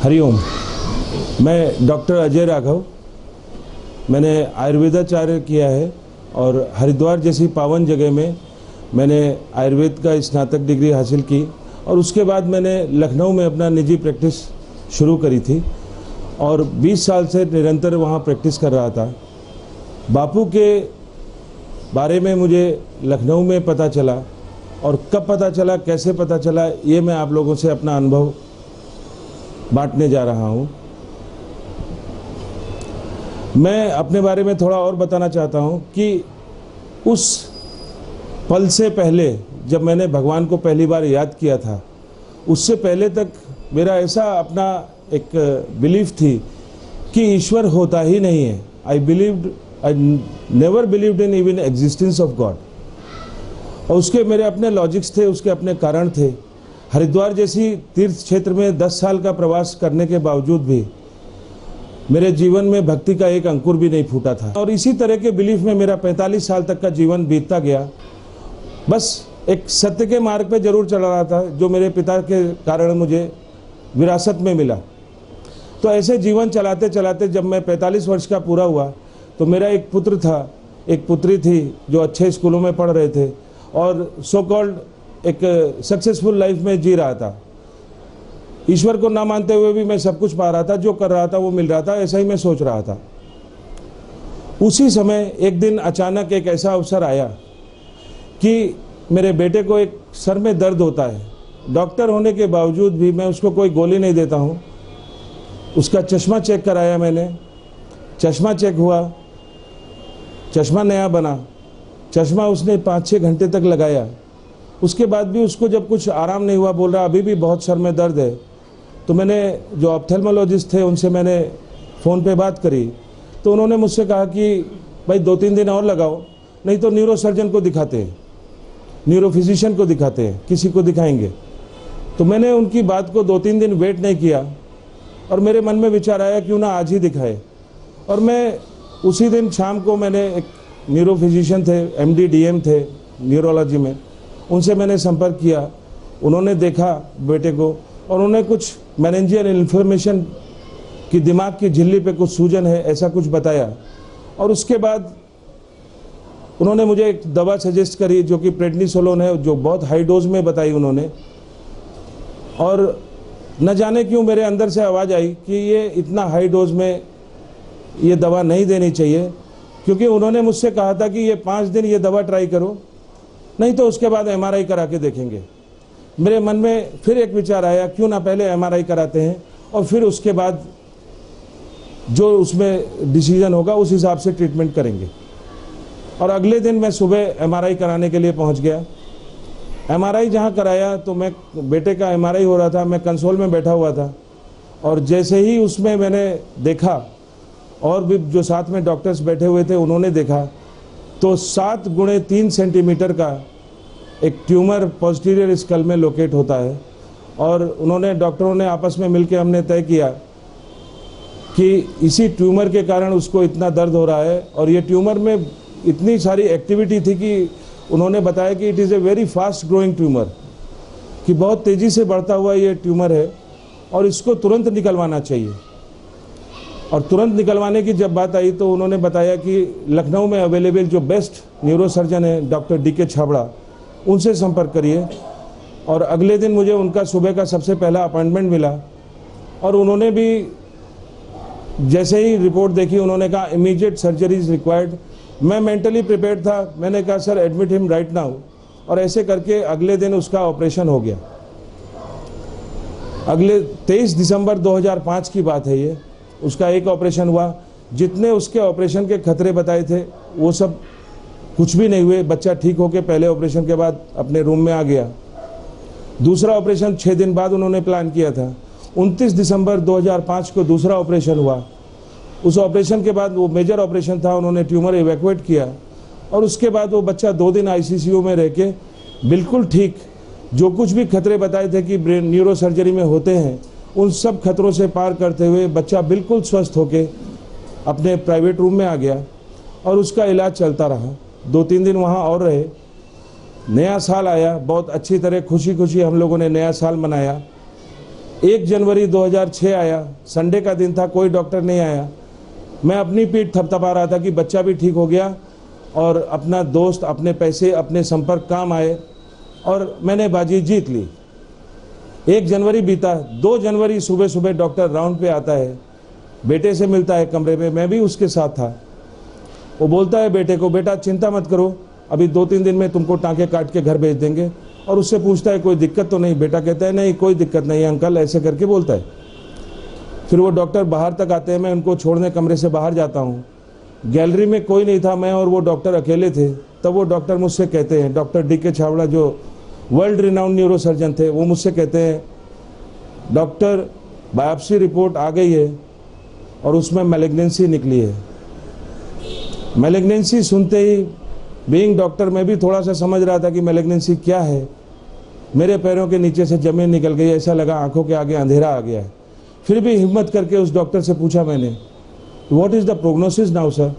हरिओम। मैं डॉक्टर अजय राघव। मैंने आयुर्वेदाचार्य किया है और हरिद्वार जैसी पावन जगह में मैंने आयुर्वेद का स्नातक डिग्री हासिल की और उसके बाद मैंने लखनऊ में अपना निजी प्रैक्टिस शुरू करी थी और 20 साल से निरंतर वहाँ प्रैक्टिस कर रहा था। बापू के बारे में मुझे लखनऊ में पता चला और कब पता चला, कैसे पता चला, ये मैं आप लोगों से अपना अनुभव बांटने जा रहा हूँ। मैं अपने बारे में थोड़ा और बताना चाहता हूँ कि उस पल से पहले जब मैंने भगवान को पहली बार याद किया था, उससे पहले तक मेरा ऐसा अपना एक बिलीफ थी कि ईश्वर होता ही नहीं है। I never believed in even existence of God. और उसके मेरे अपने लॉजिक्स थे, उसके अपने कारण थे। हरिद्वार जैसी तीर्थ क्षेत्र में 10 साल का प्रवास करने के बावजूद भी मेरे जीवन में भक्ति का एक अंकुर भी नहीं फूटा था और इसी तरह के बिलीफ में मेरा 45 साल तक का जीवन बीतता गया। बस एक सत्य के मार्ग पे जरूर चला रहा था जो मेरे पिता के कारण मुझे विरासत में मिला। तो ऐसे जीवन चलाते चलाते जब मैं 45 वर्ष का पूरा हुआ तो मेरा एक पुत्र था, एक पुत्री थी जो अच्छे स्कूलों में पढ़ रहे थे और सो कॉल्ड एक सक्सेसफुल लाइफ में जी रहा था। ईश्वर को ना मानते हुए भी मैं सब कुछ पा रहा था, जो कर रहा था वो मिल रहा था, ऐसा ही मैं सोच रहा था। उसी समय एक दिन अचानक एक ऐसा अवसर आया कि मेरे बेटे को एक सर में दर्द होता है। डॉक्टर होने के बावजूद भी मैं उसको कोई गोली नहीं देता हूँ। उसका चश्मा चेक कराया मैंने, चश्मा चेक हुआ, चश्मा नया बना, चश्मा उसने 5-6 घंटे तक लगाया। उसके बाद भी उसको जब कुछ आराम नहीं हुआ, बोल रहा अभी भी बहुत सर में दर्द है। तो मैंने जो ऑप्थेल्मोलॉजिस्ट थे उनसे मैंने फ़ोन पे बात करी तो उन्होंने मुझसे कहा कि भाई 2-3 दिन और लगाओ, नहीं तो न्यूरो सर्जन को दिखाते हैं, न्यूरो फिजिशियन को दिखाते हैं, किसी को दिखाएंगे। तो मैंने उनकी बात को 2-3 दिन वेट नहीं किया और मेरे मन में विचार आया क्यों ना आज ही दिखाए। और मैं उसी दिन शाम को मैंने एक न्यूरो फिजिशियन थे, MD DM थे न्यूरोलॉजी में, उनसे मैंने संपर्क किया। उन्होंने देखा बेटे को और उन्होंने कुछ मेनिंजियल इन्फ्लेमेशन की दिमाग की झिल्ली पे कुछ सूजन है ऐसा कुछ बताया। और उसके बाद उन्होंने मुझे एक दवा सजेस्ट करी जो कि प्रेडनिसोलोन है, जो बहुत हाई डोज में बताई उन्होंने। और न जाने क्यों मेरे अंदर से आवाज़ आई कि ये इतना हाई डोज में ये दवा नहीं देनी चाहिए, क्योंकि उन्होंने मुझसे कहा था कि ये 5 दिन ये दवा ट्राई करो, नहीं तो उसके बाद MRI करा के देखेंगे। मेरे मन में फिर एक विचार आया क्यों ना पहले MRI कराते हैं और फिर उसके बाद जो उसमें डिसीजन होगा उस हिसाब से ट्रीटमेंट करेंगे। और अगले दिन मैं सुबह MRI कराने के लिए पहुंच गया। MRI जहां कराया तो मैं बेटे का MRI हो रहा था, मैं कंसोल में बैठा हुआ था और जैसे ही उसमें मैंने देखा और भी जो साथ में डॉक्टर्स बैठे हुए थे उन्होंने देखा तो 7 × 3 सेंटीमीटर का एक ट्यूमर पोस्टीरियर स्कल में लोकेट होता है। और उन्होंने डॉक्टरों ने आपस में मिलकर हमने तय किया कि इसी ट्यूमर के कारण उसको इतना दर्द हो रहा है और ये ट्यूमर में इतनी सारी एक्टिविटी थी कि उन्होंने बताया कि it is a very fast growing tumour, कि बहुत तेज़ी से बढ़ता हुआ ये ट्यूमर है और इसको तुरंत निकलवाना चाहिए। और तुरंत निकलवाने की जब बात आई तो उन्होंने बताया कि लखनऊ में अवेलेबल जो बेस्ट न्यूरो सर्जन है डॉक्टर DK छाबड़ा, उनसे संपर्क करिए। और अगले दिन मुझे उनका सुबह का सबसे पहला अपॉइंटमेंट मिला और उन्होंने भी जैसे ही रिपोर्ट देखी उन्होंने कहा इमीडिएट सर्जरी इज रिक्वायर्ड। मैं मेंटली प्रिपेयर्ड था, मैंने कहा sir admit him right now. और ऐसे करके अगले दिन उसका ऑपरेशन हो गया। अगले 23 दिसंबर 2005 की बात है ये, उसका एक ऑपरेशन हुआ। जितने उसके ऑपरेशन के खतरे बताए थे वो सब कुछ भी नहीं हुए। बच्चा ठीक होकर पहले ऑपरेशन के बाद अपने रूम में आ गया। दूसरा ऑपरेशन 6 दिन बाद उन्होंने प्लान किया था। 29 दिसंबर 2005 को दूसरा ऑपरेशन हुआ। उस ऑपरेशन के बाद वो मेजर ऑपरेशन था, उन्होंने ट्यूमर इवैक्यूएट किया और उसके बाद वो बच्चा 2 दिन ICCU में रह के बिल्कुल ठीक, जो कुछ भी खतरे बताए थे कि ब्रेन न्यूरो सर्जरी में होते हैं उन सब खतरों से पार करते हुए बच्चा बिल्कुल स्वस्थ होके अपने प्राइवेट रूम में आ गया और उसका इलाज चलता रहा। 2-3 दिन वहाँ और रहे। नया साल आया, बहुत अच्छी तरह खुशी खुशी हम लोगों ने नया साल मनाया। 1 जनवरी 2006 आया, संडे का दिन था, कोई डॉक्टर नहीं आया। मैं अपनी पीठ थपथपा रहा था कि बच्चा भी ठीक हो गया और अपना दोस्त, अपने पैसे, अपने संपर्क काम आए और मैंने बाजी जीत ली। 1 जनवरी बीता, 2 जनवरी सुबह सुबह डॉक्टर राउंड पे आता है, बेटे से मिलता है कमरे में, मैं भी उसके साथ था। वो बोलता है बेटे को, बेटा चिंता मत करो, अभी 2-3 दिन में तुमको टाँके काट के घर भेज देंगे। और उससे पूछता है कोई दिक्कत तो नहीं? बेटा कहता है नहीं कोई दिक्कत नहीं अंकल, ऐसे करके बोलता है। फिर वो डॉक्टर बाहर तक आते हैं, मैं उनको छोड़ने कमरे से बाहर जाता हूँ। गैलरी में कोई नहीं था, मैं और वो डॉक्टर अकेले थे। तब वो डॉक्टर मुझसे कहते हैं, डॉक्टर DK छावड़ा जो वर्ल्ड रिनाउंड न्यूरोसर्जन थे, वो मुझसे कहते हैं डॉक्टर बायोप्सी रिपोर्ट आ गई है और उसमें मैलिग्नेंसी निकली है। मैलिग्नेंसी सुनते ही बीइंग डॉक्टर मैं भी थोड़ा सा समझ रहा था कि मैलिग्नेंसी क्या है। मेरे पैरों के नीचे से जमीन निकल गई, ऐसा लगा आंखों के आगे अंधेरा आ गया है। फिर भी हिम्मत करके उस डॉक्टर से पूछा मैंने, what is the prognosis now sir?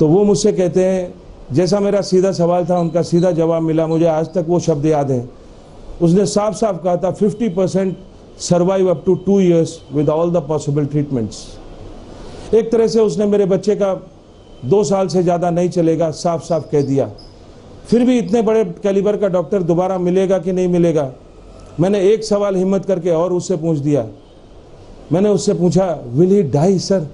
तो वो मुझसे कहते हैं, जैसा मेरा सीधा सवाल था उनका सीधा जवाब मिला। मुझे आज तक वो शब्द याद है। उसने साफ साफ कहा था 50% survive up to 2 years with all the possible treatments. एक तरह से उसने मेरे बच्चे का 2 साल से ज़्यादा नहीं चलेगा, साफ साफ कह दिया। फिर भी इतने बड़े कैलिबर का डॉक्टर दोबारा मिलेगा कि नहीं मिलेगा? मैंने एक सवाल हिम्मत करके और उससे पूछ दिया। मैंने उससे पूछा, विल ही डाई सर?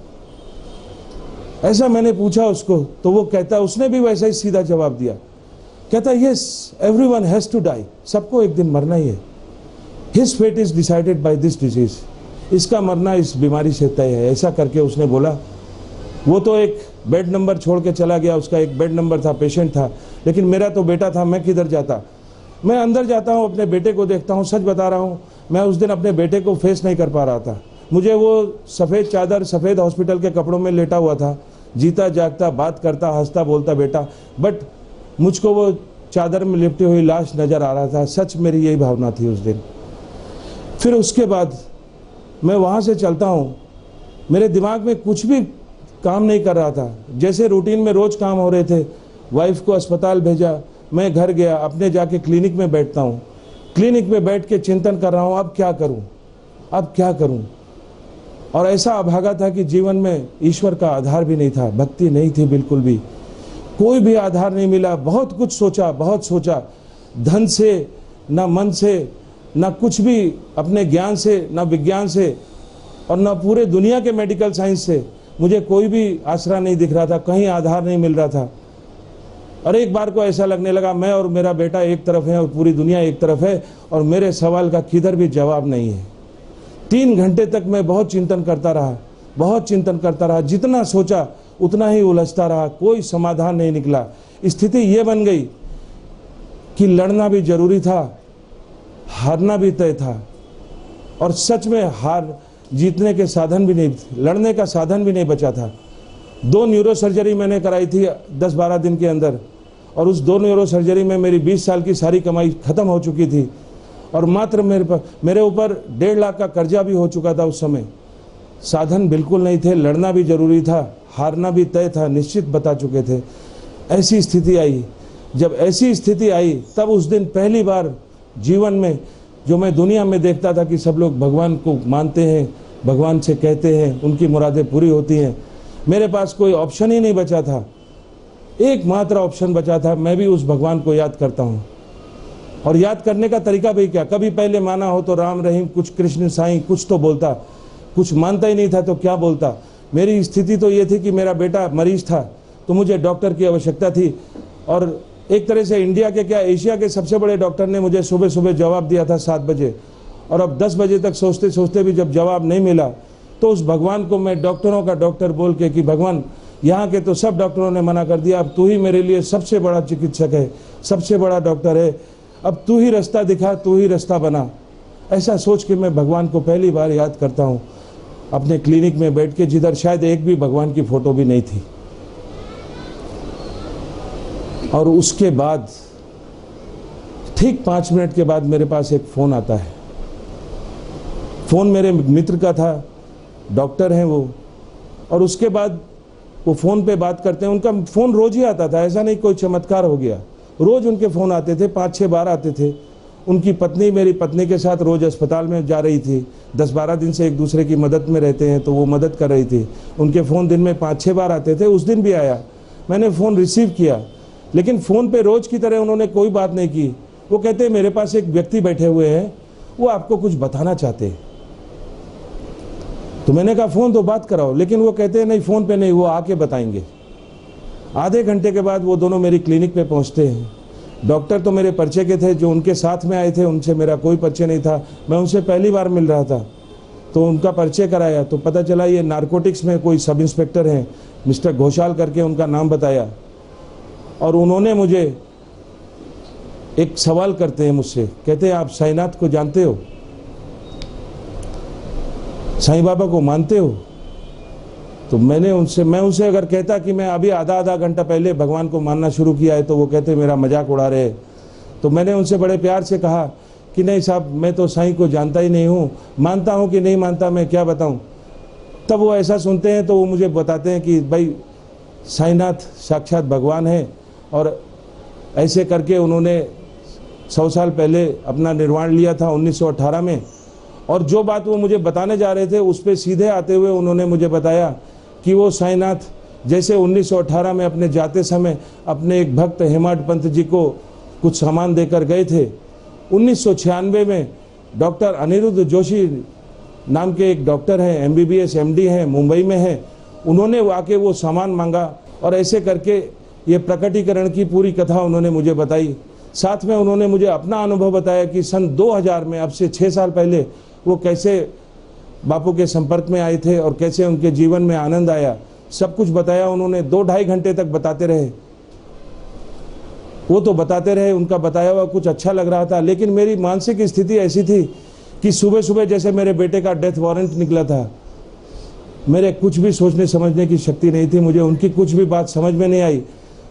ऐसा मैंने पूछा उसको, तो वो कहता, उसने भी वैसा ही सीधा जवाब दिया। कहता, yes everyone has to die, सबको एक दिन मरना ही है। His fate is decided by this disease, इसका मरना इस बीमारी से तय है। ऐसा करके उसने बोला। वो तो एक बेड नंबर छोड़ के चला गया, उसका एक बेड नंबर था, पेशेंट था, लेकिन मेरा तो बेटा था, मैं किधर जाता। मैं अंदर जाता हूँ, अपने बेटे को देखता हूँ। सच बता रहा हूँ, मैं उस दिन अपने बेटे को फेस नहीं कर पा रहा था। मुझे वो सफ़ेद चादर, सफ़ेद हॉस्पिटल के कपड़ों में लेटा हुआ था, जीता जागता, बात करता, हंसता बोलता बेटा, बट मुझको वो चादर में लिपटी हुई लाश नज़र आ रहा था। सच मेरी यही भावना थी उस दिन। फिर उसके बाद मैं वहाँ से चलता हूँ, मेरे दिमाग में कुछ भी काम नहीं कर रहा था। जैसे रूटीन में रोज़ काम हो रहे थे। वाइफ को अस्पताल भेजा, मैं घर गया, अपने जाके क्लिनिक में बैठता हूँ। क्लिनिक में बैठ के चिंतन कर रहा हूँ, अब क्या करूँ, अब क्या करूँ। और ऐसा अभागा था कि जीवन में ईश्वर का आधार भी नहीं था, भक्ति नहीं थी बिल्कुल भी, कोई भी आधार नहीं मिला। बहुत कुछ सोचा, बहुत सोचा, धन से, ना मन से, ना कुछ भी, अपने ज्ञान से, ना विज्ञान से, और ना पूरे दुनिया के मेडिकल साइंस से मुझे कोई भी आसरा नहीं दिख रहा था, कहीं आधार नहीं मिल रहा था। और एक बार को ऐसा लगने लगा मैं और मेरा बेटा एक तरफ है और पूरी दुनिया एक तरफ है और मेरे सवाल का किधर भी जवाब नहीं है। 3 घंटे तक मैं बहुत चिंतन करता रहा, बहुत चिंतन करता रहा। जितना सोचा उतना ही उलझता रहा, कोई समाधान नहीं निकला। स्थिति ये बन गई कि लड़ना भी जरूरी था, हारना भी तय था। और सच में हार जीतने के साधन भी नहीं, लड़ने का साधन भी नहीं बचा था। 2 न्यूरो सर्जरी मैंने कराई थी 10-12 दिन के अंदर, और उस 2 न्यूरो सर्जरी में मेरी 20 साल की सारी कमाई खत्म हो चुकी थी। और मात्र मेरे ऊपर 1.5 लाख का कर्जा भी हो चुका था उस समय। साधन बिल्कुल नहीं थे, लड़ना भी जरूरी था, हारना भी तय था, निश्चित बता चुके थे। ऐसी स्थिति आई। जब ऐसी स्थिति आई तब उस दिन पहली बार जीवन में, जो मैं दुनिया में देखता था कि सब लोग भगवान को मानते हैं, भगवान से कहते हैं, उनकी मुरादें पूरी होती हैं, मेरे पास कोई ऑप्शन ही नहीं बचा था। एकमात्र ऑप्शन बचा था, मैं भी उस भगवान को याद करता हूँ। और याद करने का तरीका भी क्या, कभी पहले माना हो तो राम रहीम, कुछ कृष्ण साईं, कुछ तो बोलता, कुछ मानता ही नहीं था तो क्या बोलता। मेरी स्थिति तो ये थी कि मेरा बेटा मरीज था, तो मुझे डॉक्टर की आवश्यकता थी। और एक तरह से इंडिया के क्या, एशिया के सबसे बड़े डॉक्टर ने मुझे सुबह सुबह जवाब दिया था 7 बजे, और अब 10 बजे तक सोचते सोचते भी जब जवाब नहीं मिला, तो उस भगवान को मैं डॉक्टरों का डॉक्टर बोल के कि भगवान, यहाँ के तो सब डॉक्टरों ने मना कर दिया, अब तू ही मेरे लिए सबसे बड़ा चिकित्सक है, सबसे बड़ा डॉक्टर है, अब तू ही रास्ता दिखा, तू ही रास्ता बना। ऐसा सोच के मैं भगवान को पहली बार याद करता हूँ अपने क्लिनिक में बैठ के, जिधर शायद एक भी भगवान की फोटो भी नहीं थी। और उसके बाद ठीक 5 मिनट के बाद मेरे पास एक फ़ोन आता है। फ़ोन मेरे मित्र का था, डॉक्टर हैं वो। और उसके बाद वो फ़ोन पे बात करते हैं, उनका फ़ोन रोज़ ही आता था, ऐसा नहीं कोई चमत्कार हो गया, रोज़ उनके फ़ोन आते थे, 5-6 बार आते थे। उनकी पत्नी मेरी पत्नी के साथ रोज़ अस्पताल में जा रही थी। 10-12 दिन से एक दूसरे की मदद में रहते हैं, तो वो मदद कर रही थी। उनके फ़ोन दिन में 5-6 बार आते थे। उस दिन भी आया, मैंने फ़ोन रिसीव किया, लेकिन फ़ोन पे रोज़ की तरह उन्होंने कोई बात नहीं की। वो कहते हैं मेरे पास एक व्यक्ति बैठे हुए हैं, वो आपको कुछ बताना चाहते हैं। तो मैंने कहा फ़ोन तो बात कराओ, लेकिन वो कहते हैं नहीं, फ़ोन पे नहीं, वो आके बताएंगे। आधे घंटे के बाद वो दोनों मेरी क्लिनिक पे पहुंचते हैं। डॉक्टर तो मेरे परिचय के थे, जो उनके साथ में आए थे उनसे मेरा कोई परिचय नहीं था, मैं उनसे पहली बार मिल रहा था। तो उनका परिचय कराया तो पता चला ये नारकोटिक्स में कोई सब इंस्पेक्टर हैं, मिस्टर घोषाल करके उनका नाम बताया। और उन्होंने मुझे एक सवाल करते हैं मुझसे, कहते हैं आप साईनाथ को जानते हो, साईं बाबा को मानते हो? तो मैं उनसे अगर कहता कि मैं अभी आधा घंटा पहले भगवान को मानना शुरू किया है, तो वो कहते मेरा मजाक उड़ा रहे। तो मैंने उनसे बड़े प्यार से कहा कि नहीं साहब, मैं तो साईं को जानता ही नहीं हूँ, मानता हूँ कि नहीं मानता मैं क्या बताऊँ। तब वो ऐसा सुनते हैं तो वो मुझे बताते हैं कि भाई साईनाथ साक्षात भगवान है, और ऐसे करके उन्होंने 100 साल पहले अपना निर्वाण लिया था 1918 में। और जो बात वो मुझे बताने जा रहे थे उस पर सीधे आते हुए उन्होंने मुझे बताया कि वो साईनाथ जैसे 1918 में अपने जाते समय अपने एक भक्त हेमाड पंत जी को कुछ सामान देकर गए थे, 1996 में डॉक्टर अनिरुद्ध जोशी नाम के एक डॉक्टर हैं, MBBS MD हैं, मुंबई में हैं, उन्होंने आके वो सामान मांगा। और ऐसे करके ये प्रकटीकरण की पूरी कथा उन्होंने मुझे बताई। साथ में उन्होंने मुझे अपना अनुभव बताया कि सन 2000 में, अब से 6 साल पहले, वो कैसे बापू के संपर्क में आए थे और कैसे उनके जीवन में आनंद आया। सब कुछ बताया उन्होंने। 2-2.5 घंटे तक बताते रहे। वो तो बताते रहे, उनका बताया हुआ कुछ अच्छा लग रहा था, लेकिन मेरी मानसिक स्थिति ऐसी थी कि सुबह सुबह जैसे मेरे बेटे का डेथ वारंट निकला था, मेरे कुछ भी सोचने समझने की शक्ति नहीं थी। मुझे उनकी कुछ भी बात समझ में नहीं आई।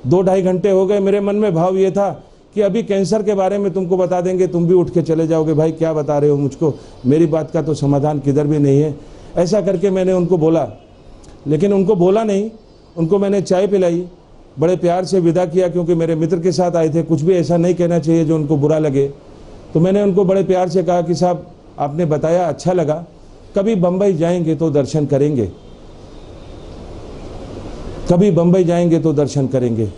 2-2.5 घंटे हो गए। मेरे मन में भाव ये था कि अभी कैंसर के बारे में तुमको बता देंगे, तुम भी उठ के चले जाओगे, भाई क्या बता रहे हो मुझको, मेरी बात का तो समाधान किधर भी नहीं है। ऐसा करके मैंने उनको बोला, लेकिन उनको बोला नहीं, उनको मैंने चाय पिलाई, बड़े प्यार से विदा किया, क्योंकि मेरे मित्र के साथ आए थे, कुछ भी ऐसा नहीं कहना चाहिए जो उनको बुरा लगे। तो मैंने उनको बड़े प्यार से कहा कि साहब आपने बताया अच्छा लगा, कभी बम्बई जाएंगे तो दर्शन करेंगे, कभी बम्बई जाएंगे तो दर्शन करेंगे।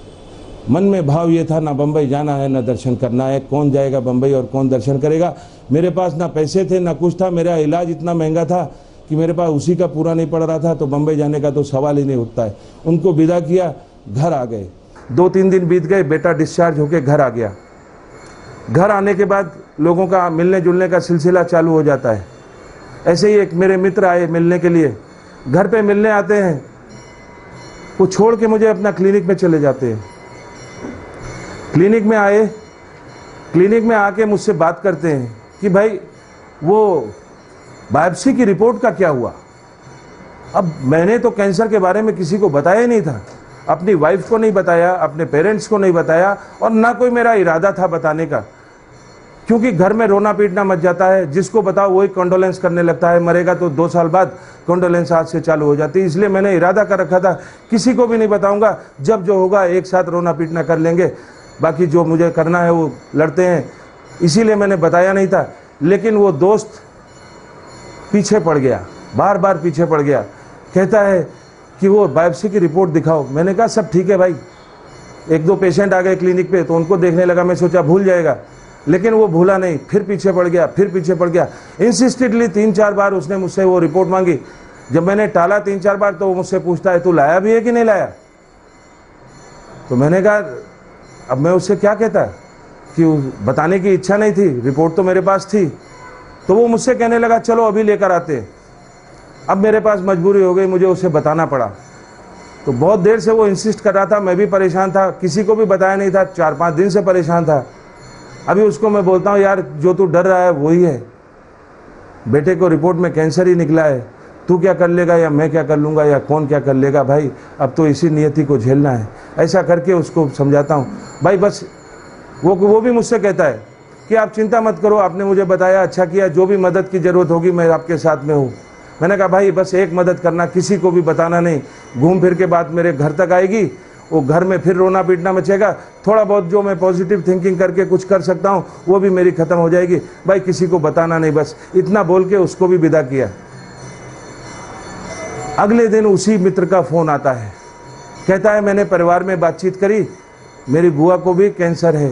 मन में भाव ये था, ना बम्बई जाना है ना दर्शन करना है, कौन जाएगा बम्बई और कौन दर्शन करेगा। मेरे पास ना पैसे थे ना कुछ था, मेरा इलाज इतना महंगा था कि मेरे पास उसी का पूरा नहीं पड़ रहा था, तो बम्बई जाने का तो सवाल ही नहीं उठता है। उनको विदा किया, घर आ गए। 2-3 दिन बीत गए, बेटा डिस्चार्ज होके घर आ गया। घर आने के बाद लोगों का मिलने जुलने का सिलसिला चालू हो जाता है। ऐसे ही एक मेरे मित्र आए मिलने के लिए, घर पे मिलने आते हैं, वो छोड़ के मुझे अपना क्लिनिक में चले जाते हैं। क्लिनिक में आए, क्लिनिक में आके मुझसे बात करते हैं कि भाई वो बायोप्सी की रिपोर्ट का क्या हुआ। अब मैंने तो कैंसर के बारे में किसी को बताया ही नहीं था, अपनी वाइफ को नहीं बताया, अपने पेरेंट्स को नहीं बताया, और ना कोई मेरा इरादा था बताने का, क्योंकि घर में रोना पीटना मच जाता है। जिसको बताओ वही कंडोलेंस करने लगता है, मरेगा तो 2 साल बाद कंडोलेंस आज से चालू हो जाती है। इसलिए मैंने इरादा कर रखा था किसी को भी नहीं बताऊंगा, जब जो होगा एक साथ रोना पीटना कर लेंगे, बाकी जो मुझे करना है वो लड़ते हैं, इसीलिए मैंने बताया नहीं था। लेकिन वो दोस्त पीछे पड़ गया, बार बार पीछे पड़ गया, कहता है कि वो बायोप्सी की रिपोर्ट दिखाओ। मैंने कहा सब ठीक है भाई। 1-2 पेशेंट आ गए क्लिनिक पे तो उनको देखने लगा, मैं सोचा भूल जाएगा, लेकिन वो भूला नहीं, फिर पीछे पड़ गया, फिर पीछे पड़ गया। इंसिस्टेडली 3-4 बार उसने मुझसे वो रिपोर्ट मांगी। जब मैंने टाला 3-4 बार तो वो मुझसे पूछता है तू लाया भी है कि नहीं लाया। तो मैंने कहा अब मैं उससे क्या कहता कि बताने की इच्छा नहीं थी, रिपोर्ट तो मेरे पास थी। तो वो मुझसे कहने लगा चलो अभी लेकर आते हैं। अब मेरे पास मजबूरी हो गई, मुझे उसे बताना पड़ा। तो बहुत देर से वो इंसिस्ट कर रहा था, मैं भी परेशान था, किसी को भी बताया नहीं था, 4-5 दिन से परेशान था। अभी उसको मैं बोलता हूँ यार जो तू डर रहा है वही है, बेटे को रिपोर्ट में कैंसर ही निकला है, तू क्या कर लेगा या मैं क्या कर लूँगा या कौन क्या कर लेगा, भाई अब तो इसी नियति को झेलना है। ऐसा करके उसको समझाता हूँ भाई बस। वो भी मुझसे कहता है कि आप चिंता मत करो, आपने मुझे बताया अच्छा किया, जो भी मदद की ज़रूरत होगी मैं आपके साथ में हूँ। मैंने कहा भाई बस एक मदद करना, किसी को भी बताना नहीं, घूम फिर के बात मेरे घर तक आएगी, वो घर में फिर रोना पीटना मचेगा। थोड़ा बहुत जो मैं पॉजिटिव थिंकिंग करके कुछ कर सकता हूँ वो भी मेरी ख़त्म हो जाएगी। भाई किसी को बताना नहीं, बस इतना बोल के उसको भी विदा किया। अगले दिन उसी मित्र का फ़ोन आता है, कहता है मैंने परिवार में बातचीत करी, मेरी बुआ को भी कैंसर है,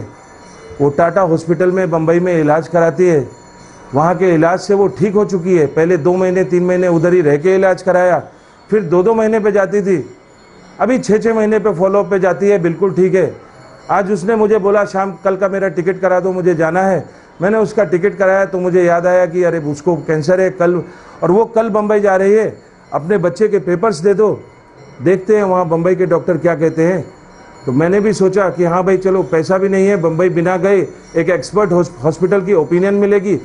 वो टाटा हॉस्पिटल में बम्बई में इलाज कराती है, वहाँ के इलाज से वो ठीक हो चुकी है। पहले 2 महीने 3 महीने उधर ही रह के इलाज कराया, फिर 2-2 महीने पे जाती थी, अभी 6-6 महीने पे फॉलोअप पे जाती है, बिल्कुल ठीक है। आज उसने मुझे बोला शाम कल का मेरा टिकट करा दो, मुझे जाना है। मैंने उसका टिकट कराया तो मुझे याद आया कि अरे उसको कैंसर है कल, और वो कल बम्बई जा रही है, अपने बच्चे के पेपर्स दे दो, देखते हैं वहाँ बम्बई के डॉक्टर क्या कहते हैं। तो मैंने भी सोचा कि हाँ भाई चलो, पैसा भी नहीं है, बम्बई बिना गए एक एक्सपर्ट हॉस्पिटल की ओपिनियन मिलेगी,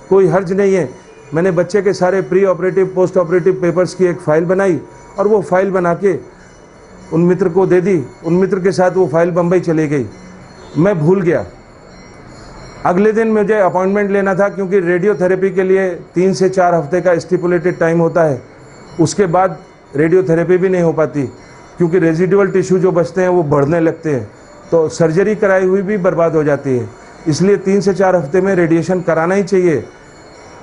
कोई हर्ज नहीं है। मैंने बच्चे के सारे pre operative post operative papers की एक फ़ाइल बनाई और वो फाइल बना के उन मित्र को दे दी। उन मित्र के साथ वो फाइल बम्बई चली गई। मैं भूल गया। अगले दिन मुझे अपॉइंटमेंट लेना था, क्योंकि रेडियोथेरेपी के लिए 3 से 4 हफ्ते का स्टिपुलेटेड टाइम होता है। उसके बाद रेडियोथेरेपी भी नहीं हो पाती, क्योंकि रेजिडुअल टिश्यू जो बचते हैं वो बढ़ने लगते हैं, तो सर्जरी कराई हुई भी बर्बाद हो जाती है। इसलिए 3 से 4 हफ्ते में रेडिएशन कराना ही चाहिए।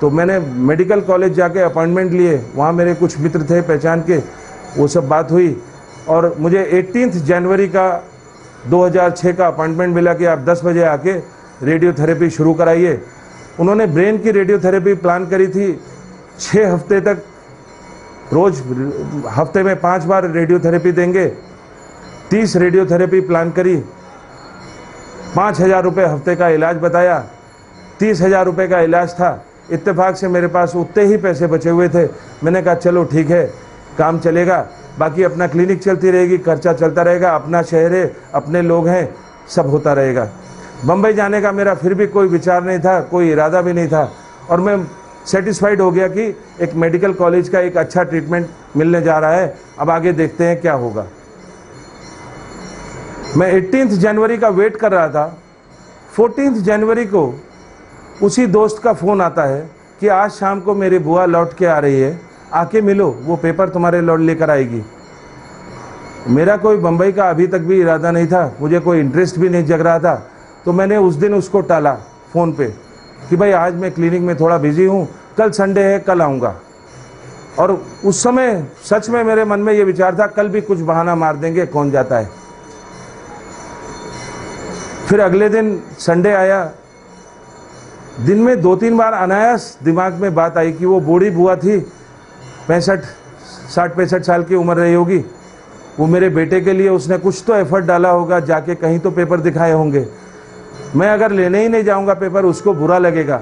तो मैंने मेडिकल कॉलेज जाके अपॉइंटमेंट लिए, वहाँ मेरे कुछ मित्र थे पहचान के, वो सब बात हुई और मुझे 18 जनवरी का 2006 का अपॉइंटमेंट मिला कि आप 10 बजे आके रेडियोथेरेपी शुरू कराइए। उन्होंने ब्रेन की रेडियोथेरेपी प्लान करी थी 6 हफ्ते तक, रोज़ हफ्ते में 5 बार रेडियोथेरेपी देंगे। 30 रेडियोथेरेपी प्लान करी, 5,000 रुपये हफ्ते का इलाज बताया। 30,000 रुपये का इलाज था। इत्तेफाक से मेरे पास उतने ही पैसे बचे हुए थे। मैंने कहा चलो ठीक है, काम चलेगा, बाकी अपना क्लिनिक चलती रहेगी, खर्चा चलता रहेगा, अपना शहर है, अपने लोग हैं, सब होता रहेगा। बम्बई जाने का मेरा फिर भी कोई विचार नहीं था, कोई इरादा भी नहीं था, और मैं सेटिस्फाइड हो गया कि एक मेडिकल कॉलेज का एक अच्छा ट्रीटमेंट मिलने जा रहा है, अब आगे देखते हैं क्या होगा। मैं 18 जनवरी का वेट कर रहा था। 14 जनवरी को उसी दोस्त का फ़ोन आता है कि आज शाम को मेरी बुआ लौट के आ रही है, आके मिलो, वो पेपर तुम्हारे लौट लेकर आएगी। मेरा कोई बम्बई का अभी तक भी इरादा नहीं था, मुझे कोई इंटरेस्ट भी नहीं जग रहा था, तो मैंने उस दिन उसको टाला फ़ोन पे कि भाई आज मैं क्लिनिक में थोड़ा बिजी हूँ, कल संडे है, कल आऊँगा। और उस समय सच में मेरे मन में ये विचार था कल भी कुछ बहाना मार देंगे, कौन जाता है। फिर अगले दिन संडे आया, दिन में 2-3 बार अनायास दिमाग में बात आई कि वो बूढ़ी बुआ थी, 60-65 साल की उम्र रही होगी, वो मेरे बेटे के लिए उसने कुछ तो एफर्ट डाला होगा, जाके कहीं तो पेपर दिखाए होंगे। मैं अगर लेने ही नहीं जाऊंगा पेपर, उसको बुरा लगेगा,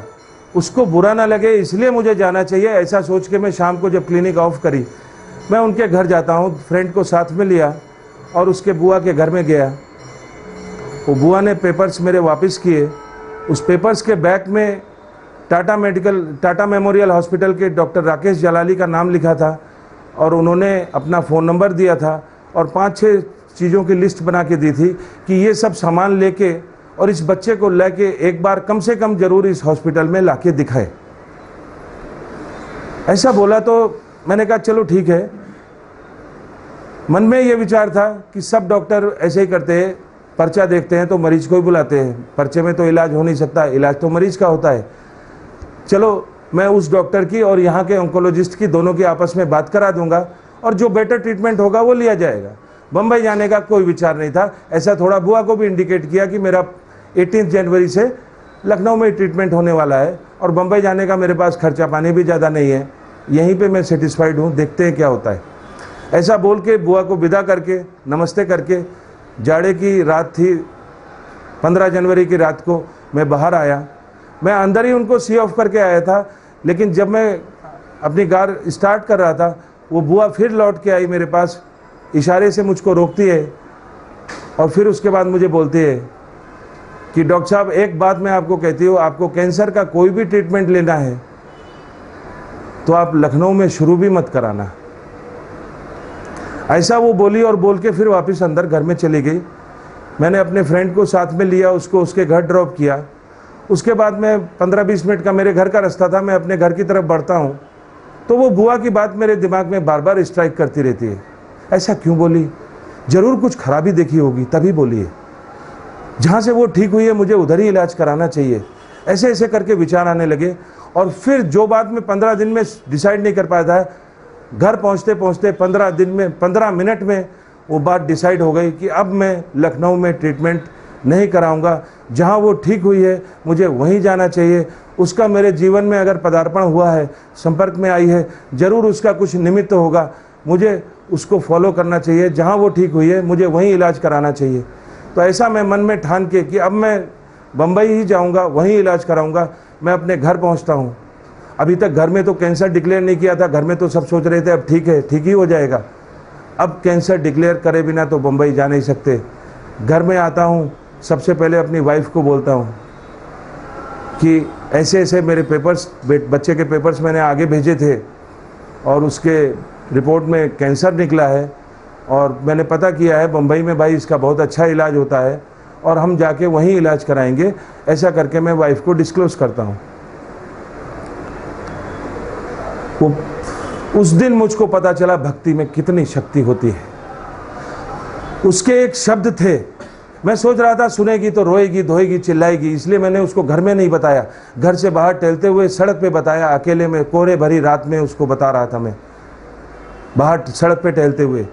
उसको बुरा ना लगे इसलिए मुझे जाना चाहिए। ऐसा सोच के मैं शाम को जब क्लिनिक ऑफ करी, मैं उनके घर जाता हूँ, फ्रेंड को साथ में लिया और उसके बुआ के घर में गया। वो बुआ ने पेपर्स मेरे वापस किए। उस पेपर्स के बैक में टाटा मेमोरियल हॉस्पिटल के डॉक्टर राकेश जलाली का नाम लिखा था, और उन्होंने अपना फ़ोन नंबर दिया था और 5-6 चीज़ों की लिस्ट बना के दी थी कि ये सब सामान लेके और इस बच्चे को लेके एक बार कम से कम ज़रूर इस हॉस्पिटल में लाके दिखाए। ऐसा बोला तो मैंने कहा चलो ठीक है। मन में ये विचार था कि सब डॉक्टर ऐसे ही करते हैं, पर्चा देखते हैं तो मरीज को ही बुलाते हैं, पर्चे में तो इलाज हो नहीं सकता, इलाज तो मरीज का होता है। चलो मैं उस डॉक्टर की और यहाँ के ऑन्कोलॉजिस्ट की दोनों की आपस में बात करा दूंगा और जो बेटर ट्रीटमेंट होगा वो लिया जाएगा। बम्बई जाने का कोई विचार नहीं था। ऐसा थोड़ा बुआ को भी इंडिकेट किया कि मेरा 18 जनवरी से लखनऊ में ट्रीटमेंट होने वाला है और बम्बई जाने का मेरे पास खर्चा पानी भी ज़्यादा नहीं है, यहीं पे मैं सेटिस्फाइड हूँ, देखते हैं क्या होता है। ऐसा बोल के बुआ को विदा करके नमस्ते करके, जाड़े की रात थी, 15 जनवरी की रात को मैं बाहर आया। मैं अंदर ही उनको सी ऑफ करके आया था, लेकिन जब मैं अपनी कार स्टार्ट कर रहा था, वो बुआ फिर लौट के आई मेरे पास, इशारे से मुझको रोकती है और फिर उसके बाद मुझे बोलती है कि डॉक्टर साहब एक बात मैं आपको कहती हूँ, आपको कैंसर का कोई भी ट्रीटमेंट लेना है तो आप लखनऊ में शुरू भी मत कराना। ऐसा वो बोली और बोल के फिर वापस अंदर घर में चली गई। मैंने अपने फ्रेंड को साथ में लिया, उसको उसके घर ड्रॉप किया। उसके बाद मैं 15-20 मिनट का मेरे घर का रास्ता था, मैं अपने घर की तरफ बढ़ता हूँ तो वो बुआ की बात मेरे दिमाग में बार बार स्ट्राइक करती रहती है। ऐसा क्यों बोली, ज़रूर कुछ खराबी देखी होगी तभी बोली है। जहाँ से वो ठीक हुई है मुझे उधर ही इलाज कराना चाहिए। ऐसे ऐसे करके विचार आने लगे और फिर जो बात मैं 15 दिन में डिसाइड नहीं कर पाया था, घर पहुँचते पहुँचते 15 दिन में 15 मिनट में वो बात डिसाइड हो गई कि अब मैं लखनऊ में ट्रीटमेंट नहीं कराऊंगा। जहाँ वो ठीक हुई है मुझे वहीं जाना चाहिए। उसका मेरे जीवन में अगर पदार्पण हुआ है, संपर्क में आई है, ज़रूर उसका कुछ निमित्त होगा, मुझे उसको फॉलो करना चाहिए। जहाँ वो ठीक हुई है मुझे वहीं इलाज कराना चाहिए। तो ऐसा मैं मन में ठान के कि अब मैं बम्बई ही जाऊंगा, वहीं इलाज कराऊंगा। मैं अपने घर पहुंचता हूं। अभी तक घर में तो कैंसर डिक्लेयर नहीं किया था। घर में तो सब सोच रहे थे अब ठीक है, ठीक ही हो जाएगा। अब कैंसर डिक्लेयर करे बिना तो बम्बई जा नहीं सकते। घर में आता हूं, सबसे पहले अपनी वाइफ को बोलता हूं कि ऐसे ऐसे मेरे पेपर्स, बच्चे के पेपर्स मैंने आगे भेजे थे और उसके रिपोर्ट में कैंसर निकला है और मैंने पता किया है बम्बई में भाई इसका बहुत अच्छा इलाज होता है और हम जाके वहीं इलाज कराएंगे। ऐसा करके मैं वाइफ को डिस्क्लोज करता हूँ। वो उस दिन मुझको पता चला भक्ति में कितनी शक्ति होती है। उसके एक शब्द थे, मैं सोच रहा था सुनेगी तो रोएगी, धोएगी, चिल्लाएगी, इसलिए मैंने उसको घर में नहीं बताया। घर से बाहर टहलते हुए सड़क पे बताया, अकेले में कोहरे भरी रात में उसको बता रहा था मैं, बाहर सड़क पे टहलते हुए।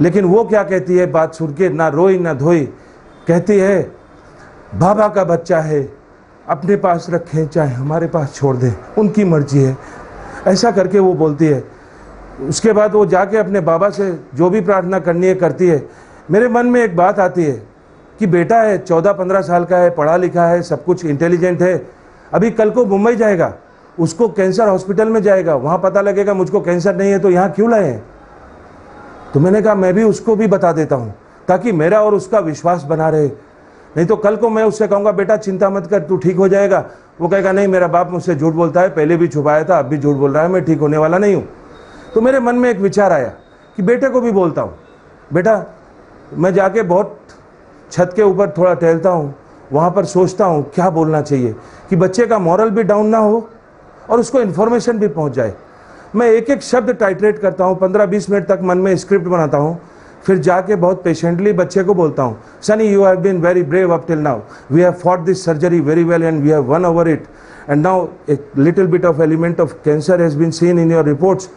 लेकिन वो क्या कहती है बात सुन के, ना रोई ना धोई, कहती है बाबा का बच्चा है, अपने पास रखें चाहे हमारे पास छोड़ दें, उनकी मर्जी है। ऐसा करके वो बोलती है। उसके बाद वो जाके अपने बाबा से जो भी प्रार्थना करनी है करती है। मेरे मन में एक बात आती है कि बेटा है, 14-15 साल का है, पढ़ा लिखा है, सब कुछ इंटेलिजेंट है, अभी कल को मुंबई जाएगा, उसको कैंसर हॉस्पिटल में जाएगा, वहाँ पता लगेगा मुझको कैंसर नहीं है तो यहाँ क्यों लाए हैं। तो मैंने कहा मैं भी उसको भी बता देता हूँ ताकि मेरा और उसका विश्वास बना रहे। नहीं तो कल को मैं उससे कहूँगा बेटा चिंता मत कर, तू ठीक हो जाएगा, वो कहेगा नहीं मेरा बाप मुझसे झूठ बोलता है, पहले भी छुपाया था, अब भी झूठ बोल रहा है, मैं ठीक होने वाला नहीं हूँ। तो मेरे मन में एक विचार आया कि बेटे को भी बोलता हूँ, बेटा मैं जाके बहुत छत के ऊपर थोड़ा टहलता हूँ, वहाँ पर सोचता हूँ क्या बोलना चाहिए कि बच्चे का मॉरल भी डाउन ना हो और उसको इन्फॉर्मेशन भी पहुँच जाए। मैं एक एक शब्द टाइट्रेट करता हूँ, 15-20 मिनट तक मन में स्क्रिप्ट बनाता हूँ, फिर जाके बहुत पेशेंटली बच्चे को बोलता हूँ, Sunny you have been very brave up till now, we have fought this surgery very well and we have won over it and now a little bit of element of cancer has been seen in your reports.